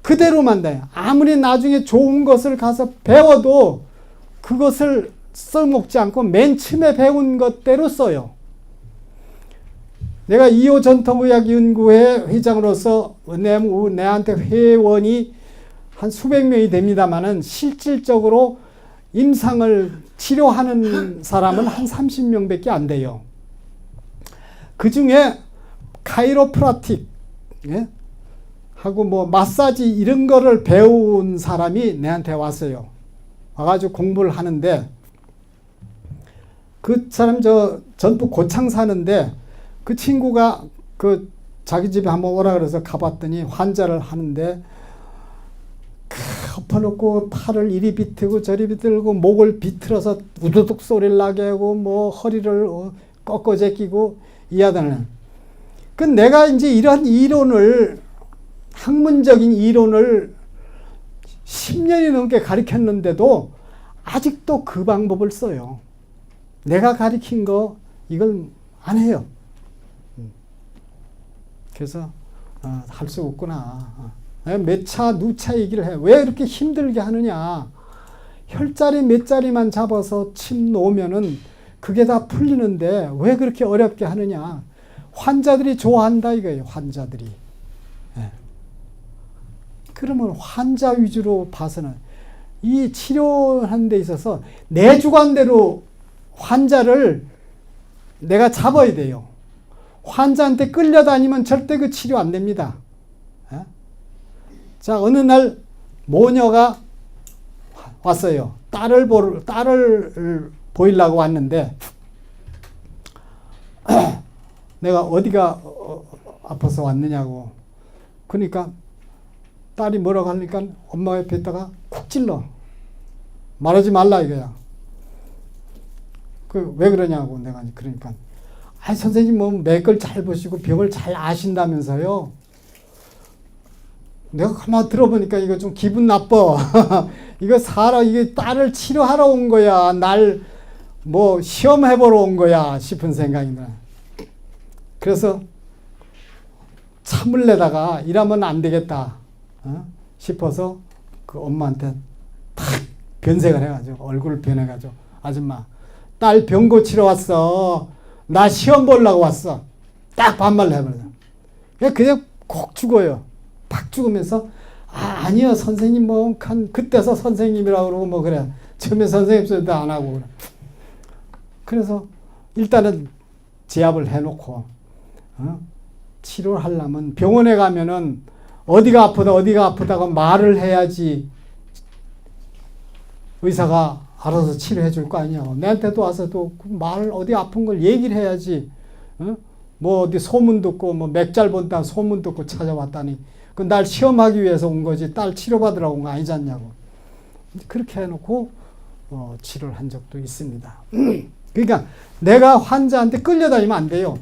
그대로만 돼. 아무리 나중에 좋은 것을 가서 배워도 그것을 써먹지 않고 맨 처음에 배운 것대로 써요. 내가 이호 전통의학연구회 회장으로서 내한테 회원이 한 수백 명이 됩니다만은 실질적으로 임상을 치료하는 사람은 한 30명밖에 안 돼요. 그 중에 카이로프라틱, 예? 하고 뭐 마사지 이런 거를 배운 사람이 내한테 왔어요. 와가지고 공부를 하는데 그 사람 저 전북 고창 사는데 그 친구가 그 자기 집에 한번 오라 그래서 가봤더니 환자를 하는데 엎어놓고 팔을 이리 비틀고 저리 비틀고 목을 비틀어서 우두둑 소리를 나게 하고 뭐 허리를 꺾어 제끼고 이하다는. 그 내가 이제 이런 이론을 학문적인 이론을 10년이 넘게 가르쳤는데도 아직도 그 방법을 써요. 내가 가르친 거 이걸 안 해요. 그래서 할 수 없구나. 몇 차, 누차 얘기를 해. 왜 이렇게 힘들게 하느냐. 혈자리 몇 자리만 잡아서 침 놓으면은 그게 다 풀리는데 왜 그렇게 어렵게 하느냐. 환자들이 좋아한다 이거예요. 환자들이. 예. 그러면 환자 위주로 봐서는 이 치료하는 데 있어서 내 주관대로 환자를 내가 잡아야 돼요. 환자한테 끌려다니면 절대 그 치료 안 됩니다. 예? 자, 어느 날 모녀가 왔어요. 딸을 보이려고 왔는데 내가 어디가 아파서 왔느냐고. 그러니까 딸이 뭐라고 하니까 엄마 옆에 있다가 쿡 찔러. 말하지 말라 이거야. 그 왜 그러냐고 내가 그러니까 선생님 뭐 맥을 잘 보시고 병을 잘 아신다면서요. 내가 가만 들어보니까 이거 좀 기분 나빠. 이거 이게 딸을 치료하러 온 거야. 날 뭐 시험해보러 온 거야 싶은 생각이 나. 그래서 참을 내다가 이러면 안 되겠다 싶어서 그 엄마한테 탁 변색을 해가지고 얼굴을 변해가지고 아줌마 딸 병 고치러 왔어. 나 시험 보려고 왔어. 딱 반말을 해버려. 그냥 콕 죽어요. 팍 죽으면서 아니요 선생님 뭐 그때서 선생님이라고 그러고 뭐 그래. 처음에 선생님 소리도 안 하고 그래. 그래서 일단은 제압을 해놓고 치료를 하려면 병원에 가면은 어디가 아프다고 말을 해야지 의사가 알아서 치료해 줄 거 아니야. 내한테도 와서 또 말 어디 아픈 걸 얘기를 해야지. 뭐 어디 소문 듣고 뭐 맥잘 본다 소문 듣고 찾아왔다니 그 날 시험하기 위해서 온 거지 딸 치료받으러 온 거 아니지 않냐고. 그렇게 해놓고 치료를 한 적도 있습니다. 그러니까 내가 환자한테 끌려다니면 안 돼요.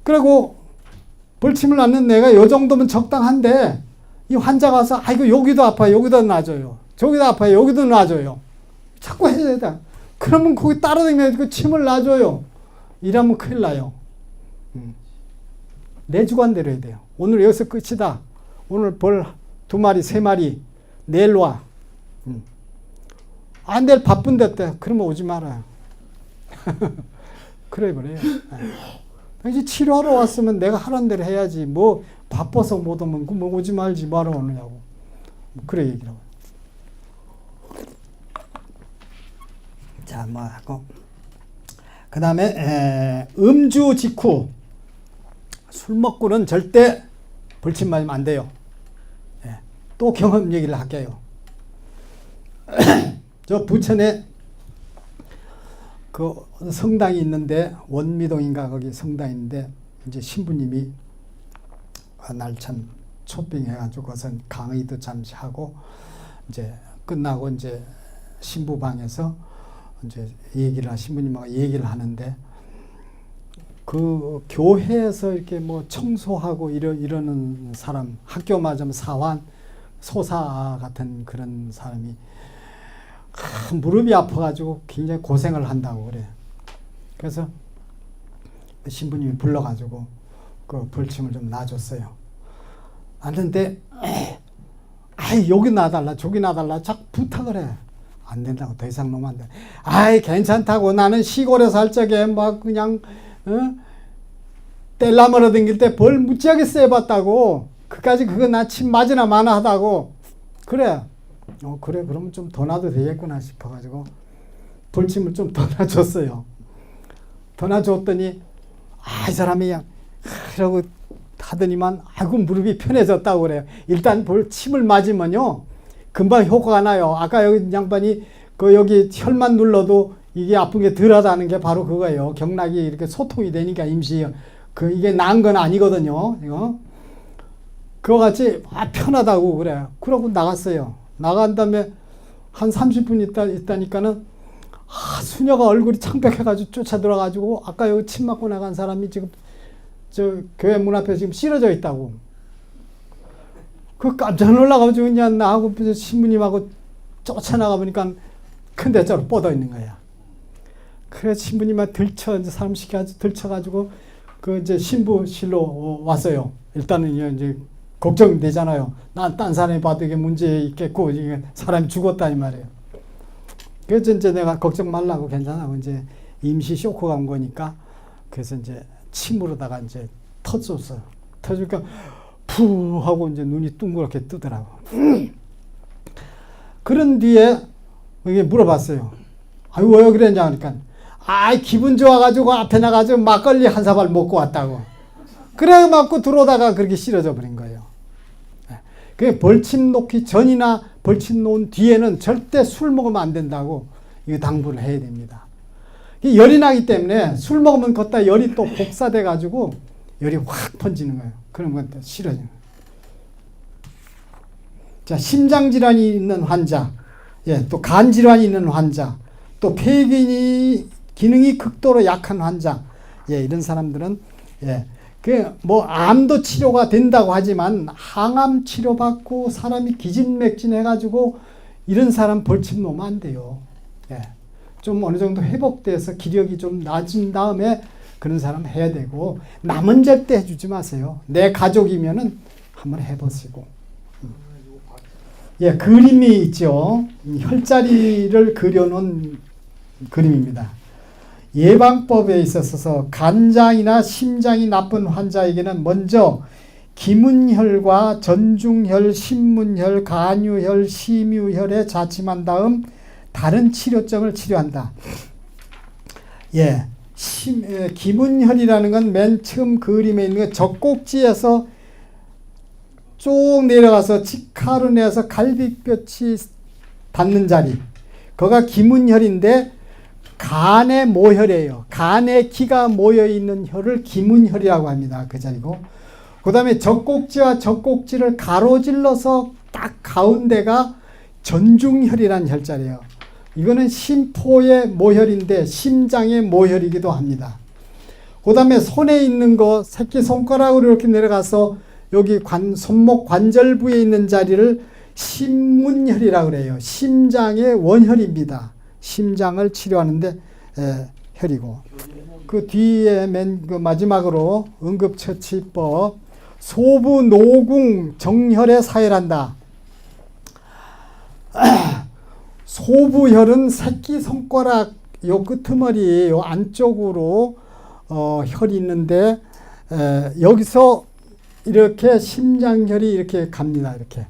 그리고 벌침을 놨는 내가 요 정도면 적당한데 이 환자가 와서 아이고 여기도 아파요 여기도 놔줘요 저기도 아파요 여기도 놔줘요 자꾸 해야 돼. 그러면 거기 따라다니면 그 침을 놔줘요. 이러면 큰일 나요. 내 주관대로 해야 돼요. 오늘 여기서 끝이다. 오늘 벌 2마리, 3마리 내일 와. 아, 내일 바쁜데 어때? 그러면 오지 말아요. 그래 버려요. 당신 치료하러 왔으면 내가 하라는 대로 해야지. 뭐 바빠서 못 오면 뭐 오지 말지 뭐하러 오느냐고. 그래 얘기라고. 자, 뭐 하고 그 다음에 음주 직후 술 먹고는 절대 벌침 맞으면 안 돼요. 예. 또 경험 얘기를 할게요. 저 부천에 그 성당이 있는데 원미동인가 거기 성당이 있는데 이제 신부님이 날 참 초빙해가지고 거기서 강의도 잠시 하고 이제 끝나고 이제 신부방에서 이제 신부님하고 얘기를 하는데 그 교회에서 이렇게 뭐 청소하고 이러는 사람, 학교 맞으면 사환, 소사 같은 그런 사람이 무릎이 아파가지고 굉장히 고생을 한다고 그래. 그래서 신부님이 불러가지고 그 벌침을 좀 놔줬어요. 놨는데 아이 여기 놔달라 저기 놔달라 자꾸 부탁을 해. 안 된다고. 더 이상 놓으면 안 돼. 아이 괜찮다고. 나는 시골에 살 적에 막 그냥 뗄라머러 댕길 때 벌 무지하게 세봤다고. 그까지 그거 나 침 맞으나 마나 하다고. 그래. 그래 그러면 좀 더 놔도 되겠구나 싶어가지고 벌침을 좀 더 놔줬어요. 더 놔줬더니 이 사람이 그냥 그러고 하더니만 아이고 무릎이 편해졌다고 그래요. 일단 벌침을 맞으면요 금방 효과가 나요. 아까 여기 양반이 그 여기 혈만 눌러도 이게 아픈 게 덜하다는 게 바로 그거예요. 경락이 이렇게 소통이 되니까 임시 이게 나은 건 아니거든요. 이거 그거 같이 편하다고 그래요. 그러고 나갔어요. 나간 다음에 한 30분 있다니까는 수녀가 얼굴이 창백해가지고 쫓아들어가지고 아까 여기 침 맞고 나간 사람이 지금 저 교회 문 앞에 지금 쓰러져 있다고. 그 깜짝 놀라가지고 그냥 나하고 신부님하고 쫓아나가 보니까 큰 대자로 뻗어 있는 거야. 그래 신부님한테 이제 사람 시켜가지고 들쳐가지고 그 이제 신부실로 왔어요. 일단은 이제 걱정이 되잖아요. 난 딴 사람이 봐도 이게 문제 있겠고 이게 사람이 죽었다 이 말이에요. 그래서 이제 내가 걱정 말라고 괜찮아고 이제 임시 쇼크가 온 거니까 그래서 이제 침으로다가 이제 터졌어요. 터지니까 푸 하고 이제 눈이 둥그렇게 뜨더라고. 그런 뒤에 이게 물어봤어요. 아유 왜 그랬냐 하니까 기분 좋아가지고 앞에 나가지고 막걸리 한 사발 먹고 왔다고. 그래 맞고 들어오다가 그렇게 쓰러져 버린 거예요. 그 벌침 놓기 전이나 벌침 놓은 뒤에는 절대 술 먹으면 안 된다고 이거 당부를 해야 됩니다. 열이 나기 때문에 술 먹으면 걷다 열이 또 복사돼 가지고 열이 확 번지는 거예요. 그러면 또 싫어지는 거예요. 자, 심장 질환이 있는 환자, 또 간 질환이 있는 환자, 또 폐 기능이 극도로 약한 환자, 이런 사람들은 뭐 암도 치료가 된다고 하지만 항암 치료받고 사람이 기진맥진해가지고 이런 사람 벌침 놓으면 안 돼요. 좀 어느 정도 회복돼서 기력이 좀 낮은 다음에 그런 사람 해야 되고 남은 절대 해주지 마세요. 내 가족이면은 한번 해보시고. 그림이 있죠. 혈자리를 그려놓은 그림입니다. 예방법에 있어서 간장이나 심장이 나쁜 환자에게는 먼저 기문혈과 전중혈, 신문혈, 간유혈, 심유혈에 자침한 다음 다른 치료점을 치료한다. 기문혈이라는 건 맨 처음 그림에 있는 거 젖꼭지에서 쭉 내려가서 직하로 내서 갈비뼈치 닿는 자리. 거가 기문혈인데 간의 모혈이에요. 간에 기가 모여있는 혈을 기문혈이라고 합니다. 그 자리고. 그 다음에 젖꼭지와 젖꼭지를 가로질러서 딱 가운데가 전중혈이라는 혈자리예요. 이거는 심포의 모혈인데 심장의 모혈이기도 합니다. 그 다음에 손에 있는 거 새끼손가락으로 이렇게 내려가서 여기 손목 관절 부에 있는 자리를 심문혈이라고 그래요. 심장의 원혈입니다. 심장을 치료하는데 혈이고, 그 뒤에 그 마지막으로 응급처치법, 소부 노궁 정혈에 사혈한다. 소부혈은 새끼손가락 요 끄트머리 요 안쪽으로 혈이 있는데 여기서 이렇게 심장혈이 이렇게 갑니다. 이렇게.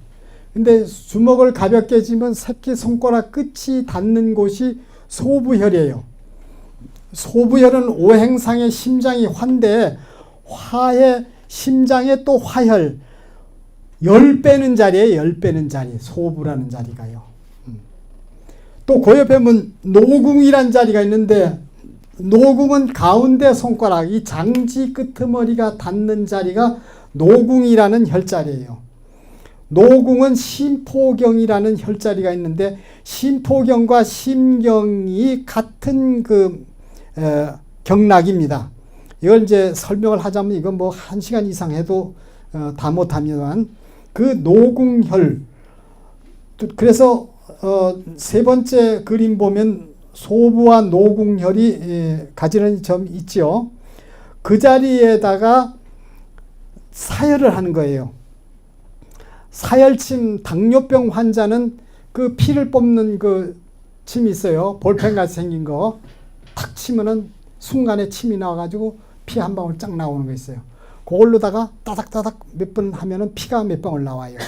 근데 주먹을 가볍게 쥐면 새끼손가락 끝이 닿는 곳이 소부혈이에요. 소부혈은 오행상의 심장이 화인데 화의 심장에 또 화혈, 열 빼는 자리에 열 빼는 자리, 소부라는 자리가요. 또 그 옆에 보면 노궁이란 자리가 있는데 노궁은 가운데 손가락, 이 장지 끄트머리가 닿는 자리가 노궁이라는 혈자리예요. 노궁은 심포경이라는 혈자리가 있는데 심포경과 심경이 같은 경락입니다. 이걸 이제 설명을 하자면 이건 뭐 1시간 이상 해도 다 못합니다만 그 노궁혈, 그래서 세 번째 그림 보면 소부와 노궁혈이 가지런히 점 있죠. 그 자리에다가 사혈을 하는 거예요. 사혈침, 당뇨병 환자는 그 피를 뽑는 그 침이 있어요. 볼펜같이 생긴 거. 탁 치면은 순간에 침이 나와가지고 피 한 방울 쫙 나오는 거 있어요. 그걸로다가 따닥따닥 몇 번 하면은 피가 몇 방울 나와요.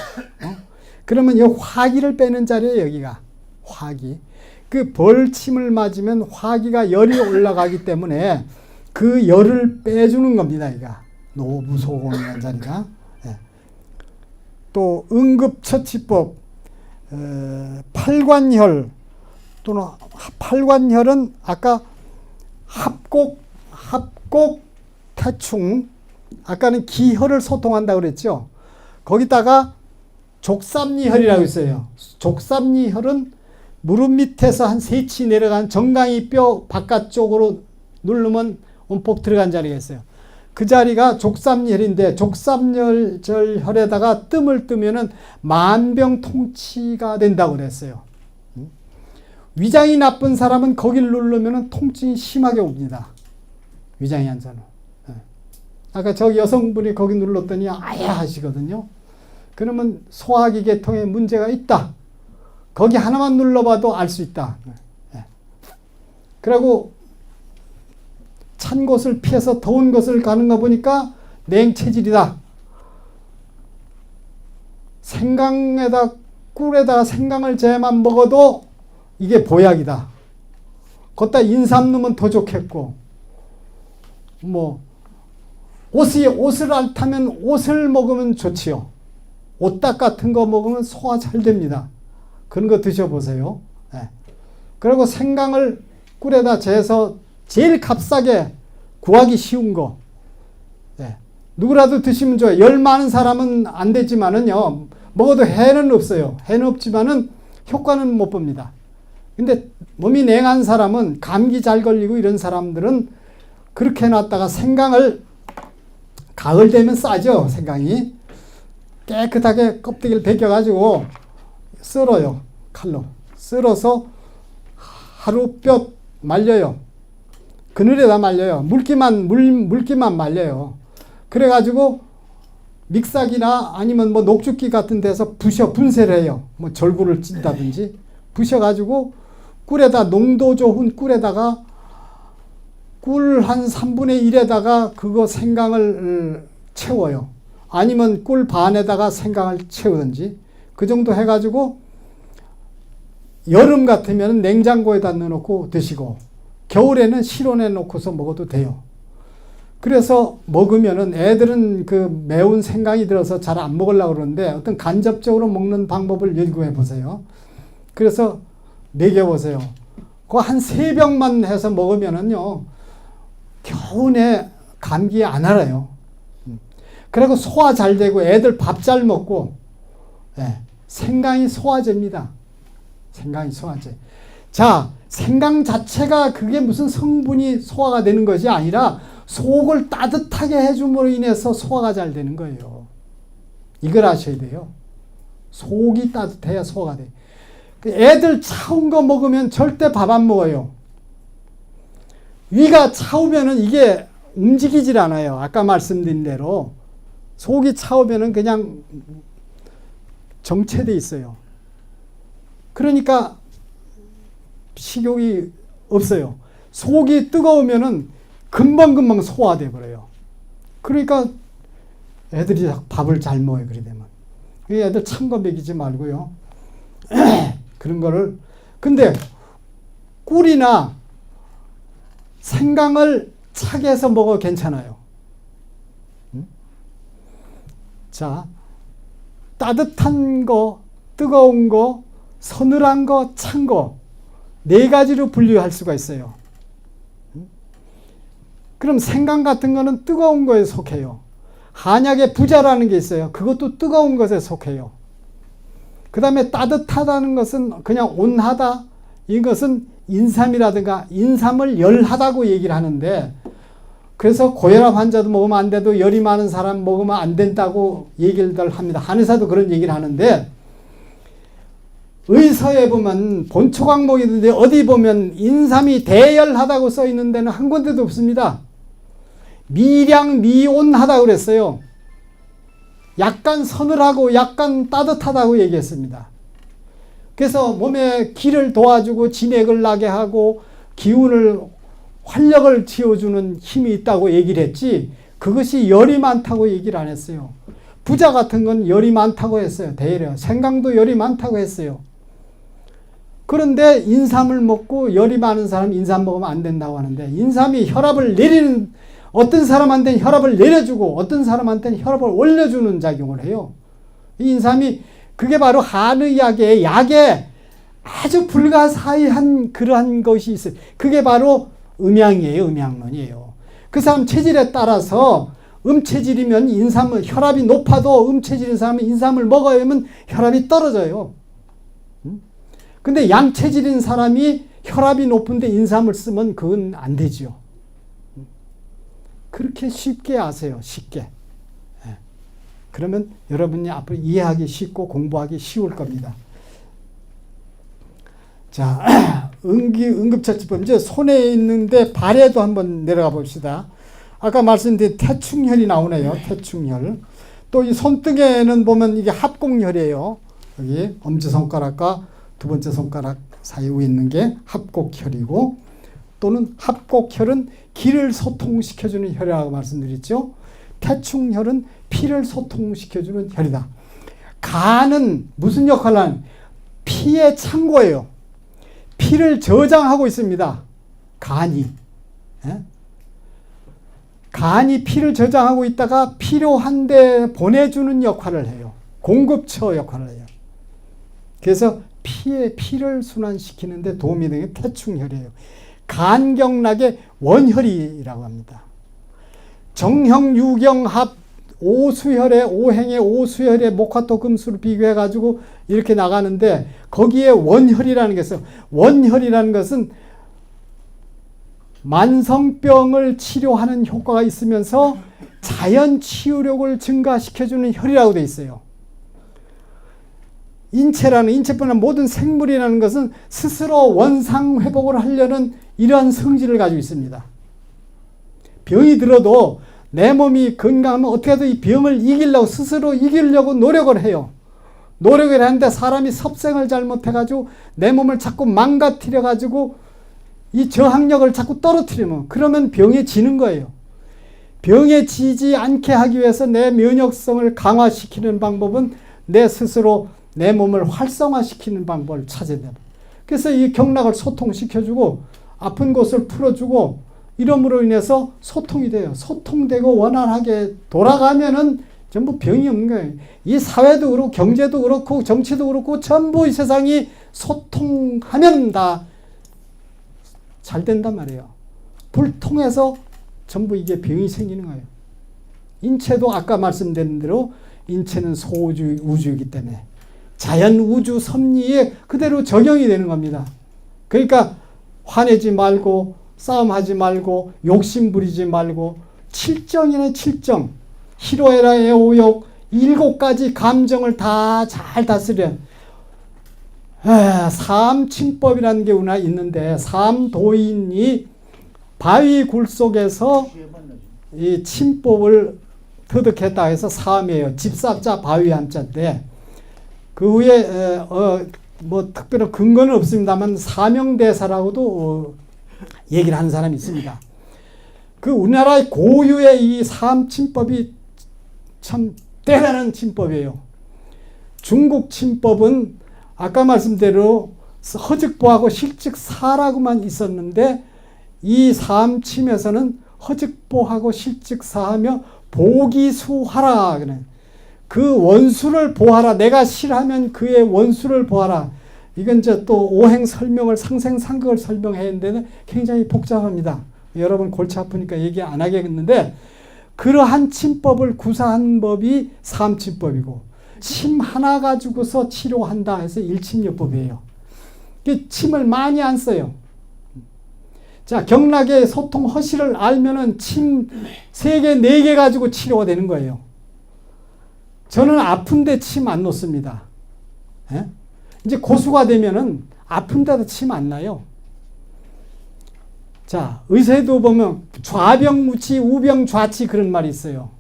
그러면 이 화기를 빼는 자리에 여기가 화기. 그 벌침을 맞으면 화기가 열이 올라가기 때문에 그 열을 빼주는 겁니다. 이가 노부소공이라는 자리가. 또 응급처치법, 팔관혈 또는 팔관혈은 아까 합곡태충, 아까는 기혈을 소통한다고 그랬죠. 거기다가 족삼리혈이라고 있어요. 족삼리혈은 무릎 밑에서 한 3치 내려간 정강이 뼈 바깥쪽으로 누르면 움폭 들어간 자리가 있어요. 그 자리가 족삼리혈인데 족삼혈에다가 뜸을 뜨면은 만병통치가 된다고 그랬어요. 위장이 나쁜 사람은 거기를 누르면은 통증이 심하게 옵니다. 위장이 안 좋아. 아까 저 여성분이 거기 눌렀더니 아야 하시거든요. 그러면 소화기 계통에 문제가 있다. 거기 하나만 눌러봐도 알 수 있다. 그리고 찬 곳을 피해서 더운 곳을 가는 거 보니까 냉체질이다. 생강에다 꿀에다가 생강을 재만 먹어도 이게 보약이다. 거기다 인삼 넣으면 더 좋겠고, 뭐 옷을 안 타면 옷을 먹으면 좋지요. 옷딱 같은 거 먹으면 소화 잘 됩니다. 그런 거 드셔보세요. 그리고 생강을 꿀에다 재서 제일 값싸게 구하기 쉬운 거. 누구라도 드시면 좋아요. 열 많은 사람은 안 되지만은요, 먹어도 해는 없어요. 해는 없지만은 효과는 못 봅니다. 근데 몸이 냉한 사람은, 감기 잘 걸리고 이런 사람들은 그렇게 해놨다가 생강을 가을 되면 싸죠. 생강이 깨끗하게 껍데기를 벗겨가지고 썰어요. 칼로 썰어서 하루 뼈 말려요. 그늘에다 말려요. 물기만 말려요. 그래가지고 믹사기나 아니면 뭐 녹즙기 같은 데서 분쇄를 해요. 뭐 절구를 찐다든지 부셔가지고 꿀에다, 농도 좋은 꿀에다가 꿀 한 3분의 1에다가 그거 생강을 채워요. 아니면 꿀 반에다가 생강을 채우든지 그 정도 해가지고 여름 같으면 냉장고에다 넣어놓고 드시고 겨울에는 실온에 놓고서 먹어도 돼요. 그래서 먹으면은 애들은 그 매운 생강이 들어서 잘 안 먹으려고 그러는데 어떤 간접적으로 먹는 방법을 연구해 보세요. 그래서 먹여보세요. 그거 한 3병만 해서 먹으면은요, 겨우내 감기 안 알아요. 그리고 소화 잘 되고 애들 밥 잘 먹고, 생강이 소화제입니다. 생강이 소화제. 자, 생강 자체가 그게 무슨 성분이 소화가 되는 것이 아니라 속을 따뜻하게 해줌으로 인해서 소화가 잘 되는 거예요. 이걸 아셔야 돼요. 속이 따뜻해야 소화가 돼. 애들 차운 거 먹으면 절대 밥 안 먹어요. 위가 차우면은 이게 움직이질 않아요. 아까 말씀드린 대로 속이 차우면은 그냥 정체돼 있어요. 그러니까 식욕이 없어요. 속이 뜨거우면은 금방금방 소화돼 버려요. 그러니까 애들이 밥을 잘 먹어요. 그래 되면 애들 찬 거 먹이지 말고요. 그런 거를. 근데 꿀이나 생강을 차게 해서 먹어 괜찮아요. 자, 따뜻한 거, 뜨거운 거, 서늘한 거, 찬 거, 네 가지로 분류할 수가 있어요. 그럼 생강 같은 거는 뜨거운 거에 속해요. 한약에 부자라는 게 있어요. 그것도 뜨거운 것에 속해요. 그 다음에 따뜻하다는 것은 그냥 온하다. 이것은 인삼이라든가 인삼을 열하다고 얘기를 하는데, 그래서 고혈압 환자도 먹으면 안 돼도 열이 많은 사람 먹으면 안 된다고 얘기를 합니다. 한의사도 그런 얘기를 하는데, 의서에 보면 본초강목이 있는데 어디 보면 인삼이 대열하다고 써 있는 데는 한 군데도 없습니다. 미량 미온하다고 그랬어요. 약간 서늘하고 약간 따뜻하다고 얘기했습니다. 그래서 몸에 기를 도와주고 진액을 나게 하고 기운을 활력을 채워주는 힘이 있다고 얘기를 했지, 그것이 열이 많다고 얘기를 안 했어요. 부자 같은 건 열이 많다고 했어요. 대열이요. 생강도 열이 많다고 했어요. 그런데 인삼을 먹고 열이 많은 사람 인삼 먹으면 안 된다고 하는데, 인삼이 혈압을 내리는, 어떤 사람한테는 혈압을 내려주고 어떤 사람한테는 혈압을 올려주는 작용을 해요. 이 인삼이 그게 바로 한의학의 약에 아주 불가사의한 그러한 것이 있어요. 그게 바로 음양이에요. 음양론이에요. 그 사람 체질에 따라서 음체질이면 인삼을, 혈압이 높아도 음체질인 사람은 인삼을 먹어야 하면 혈압이 떨어져요. 근데 양체질인 사람이 혈압이 높은데 인삼을 쓰면 그건 안 되지요. 그렇게 쉽게 아세요. 쉽게. 그러면 여러분이 앞으로 이해하기 쉽고 공부하기 쉬울 겁니다. 자, 응급처치법. 이제 손에 있는데 발에도 한번 내려가 봅시다. 아까 말씀드린 태충혈이 나오네요. 태충혈. 또 이 손등에는 보면 이게 합곡혈이에요. 여기 엄지손가락과 두 번째 손가락 사이에 있는 게 합곡혈이고, 또는 합곡혈은 기를 소통시켜주는 혈이라고 말씀드렸죠. 태충혈은 피를 소통시켜주는 혈이다. 간은 무슨 역할을 하는? 피의 창고예요. 피를 저장하고 있습니다. 간이. 간이 피를 저장하고 있다가 필요한 데 보내주는 역할을 해요. 공급처 역할을 해요. 그래서 피를 순환시키는 데 도움이 되는 게 태충혈이에요. 간경락의 원혈이라고 합니다. 정형, 유경, 합, 오수혈의 오행의 오수혈의 목화토 금수를 비교해 가지고 이렇게 나가는데, 거기에 원혈이라는 게 있어요. 원혈이라는 것은 만성병을 치료하는 효과가 있으면서 자연 치유력을 증가시켜주는 혈이라고 되어 있어요. 인체뿐만 모든 생물이라는 것은 스스로 원상 회복을 하려는 이러한 성질을 가지고 있습니다. 병이 들어도 내 몸이 건강하면 어떻게든 이 병을 이기려고, 스스로 이기려고 노력을 해요. 노력을 하는데 사람이 섭생을 잘못해가지고 내 몸을 자꾸 망가뜨려가지고 이 저항력을 자꾸 떨어뜨리면, 그러면 병에 지는 거예요. 병에 지지 않게 하기 위해서 내 면역성을 강화시키는 방법은 내 스스로 내 몸을 활성화시키는 방법을 찾아야 돼요. 그래서 이 경락을 소통시켜주고 아픈 곳을 풀어주고 이러므로 인해서 소통이 돼요. 소통되고 원활하게 돌아가면은 전부 병이 없는 거예요. 이 사회도 그렇고 경제도 그렇고 정치도 그렇고 전부 이 세상이 소통하면 다 잘 된단 말이에요. 불통해서 전부 이게 병이 생기는 거예요. 인체도 아까 말씀드린 대로 인체는 소우주 우주이기 때문에 자연 우주 섭리에 그대로 적용이 되는 겁니다. 그러니까 화내지 말고 싸움하지 말고 욕심 부리지 말고 칠정이네 칠정, 희로애락의 오욕 7가지 감정을 다 잘 다스려. 삼침법이라는 게 우리나라에 있는데 삼도인이 바위 굴 속에서 이 침법을 터득했다 해서 삼이에요. 집사자 바위 한자인데 그 후에 뭐 특별한 근거는 없습니다만 사명대사라고도 얘기를 하는 사람이 있습니다. 그 우리나라의 고유의 이 삼침법이 참 대단한 침법이에요. 중국 침법은 아까 말씀대로 허즉보하고 실즉사라고만 있었는데 이 삼침에서는 허즉보하고 실즉사하며 보기수하라. 그 원수를 보하라. 내가 싫어하면 그의 원수를 보하라. 이건 이제 또 오행 설명을 상생상극을 설명해야 하는데 굉장히 복잡합니다. 여러분 골치 아프니까 얘기 안 하겠는데 그러한 침법을 구사한 법이 삼침법이고 침 하나 가지고서 치료한다 해서 일침요법이에요. 침을 많이 안 써요. 자, 경락의 소통 허실을 알면은 침 3개, 4개 가지고 치료가 되는 거예요. 저는 아픈데 침 안 놓습니다. 예? 이제 고수가 되면은 아픈데도 침 안 나요. 자, 의사에도 보면 좌병무치, 우병좌치 그런 말이 있어요.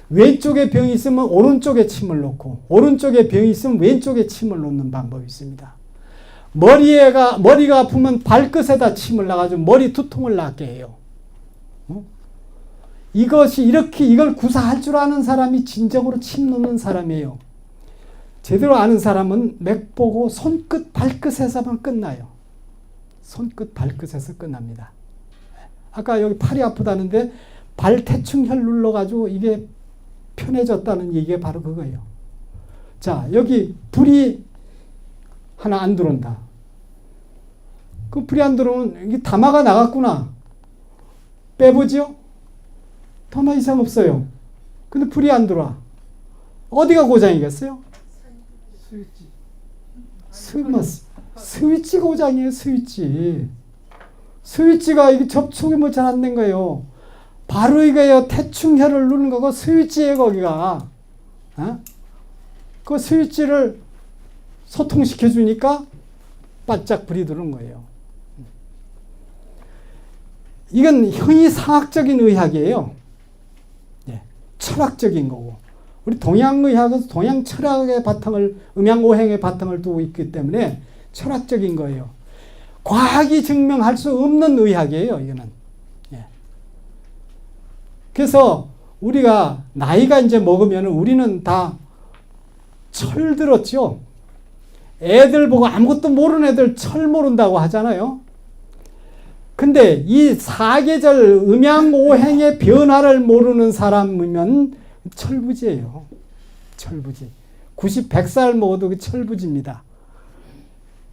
왼쪽에 병이 있으면 오른쪽에 침을 놓고 오른쪽에 병이 있으면 왼쪽에 침을 놓는 방법이 있습니다. 머리가 아프면 발끝에다 침을 놔가지고 머리 두통을 낫게 해요. 이걸 구사할 줄 아는 사람이 진정으로 침 놓는 사람이에요. 제대로 아는 사람은 맥 보고 손끝, 발끝에서만 끝나요. 손끝, 발끝에서 끝납니다. 아까 여기 팔이 아프다는데 발대충혈 눌러가지고 이게 편해졌다는 얘기가 바로 그거예요. 자, 여기 불이 하나 안 들어온다. 그 불이 안 들어오면 이게 담화가 나갔구나. 빼보죠? 담화 이상 없어요. 근데 불이 안 들어와. 어디가 고장이겠어요? 스위치 고장이에요. 스위치가 이게 접촉이 뭐 잘 안 된 거예요. 바로 이거요. 태충혈을 누르는 거고 스위치예요. 거기가. 그 스위치를 소통시켜 주니까 바짝 불이 들어오는 거예요. 이건 형이상학적인 의학이에요. 예, 철학적인 거고. 우리 동양의학은 동양 철학의 바탕을, 음양오행의 바탕을 두고 있기 때문에 철학적인 거예요. 과학이 증명할 수 없는 의학이에요, 이거는. 예. 그래서 우리가 나이가 이제 먹으면 우리는 다 철 들었죠. 애들 보고 아무것도 모르는 애들 철 모른다고 하잖아요. 근데 이 사계절 음양오행의 변화를 모르는 사람이면 철부지예요. 철부지. 100살 먹어도 철부지입니다.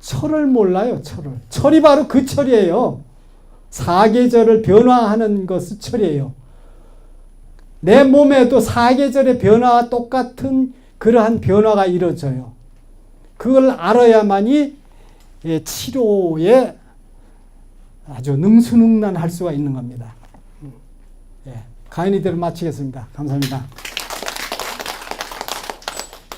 철을 몰라요. 철이 바로 그 철이에요. 사계절을 변화하는 것이 철이에요. 내 몸에도 사계절의 변화와 똑같은 그러한 변화가 이루어져요. 그걸 알아야만이 치료에 아주 능수능란할 수가 있는 겁니다. 강의 이대로 마치겠습니다. 감사합니다.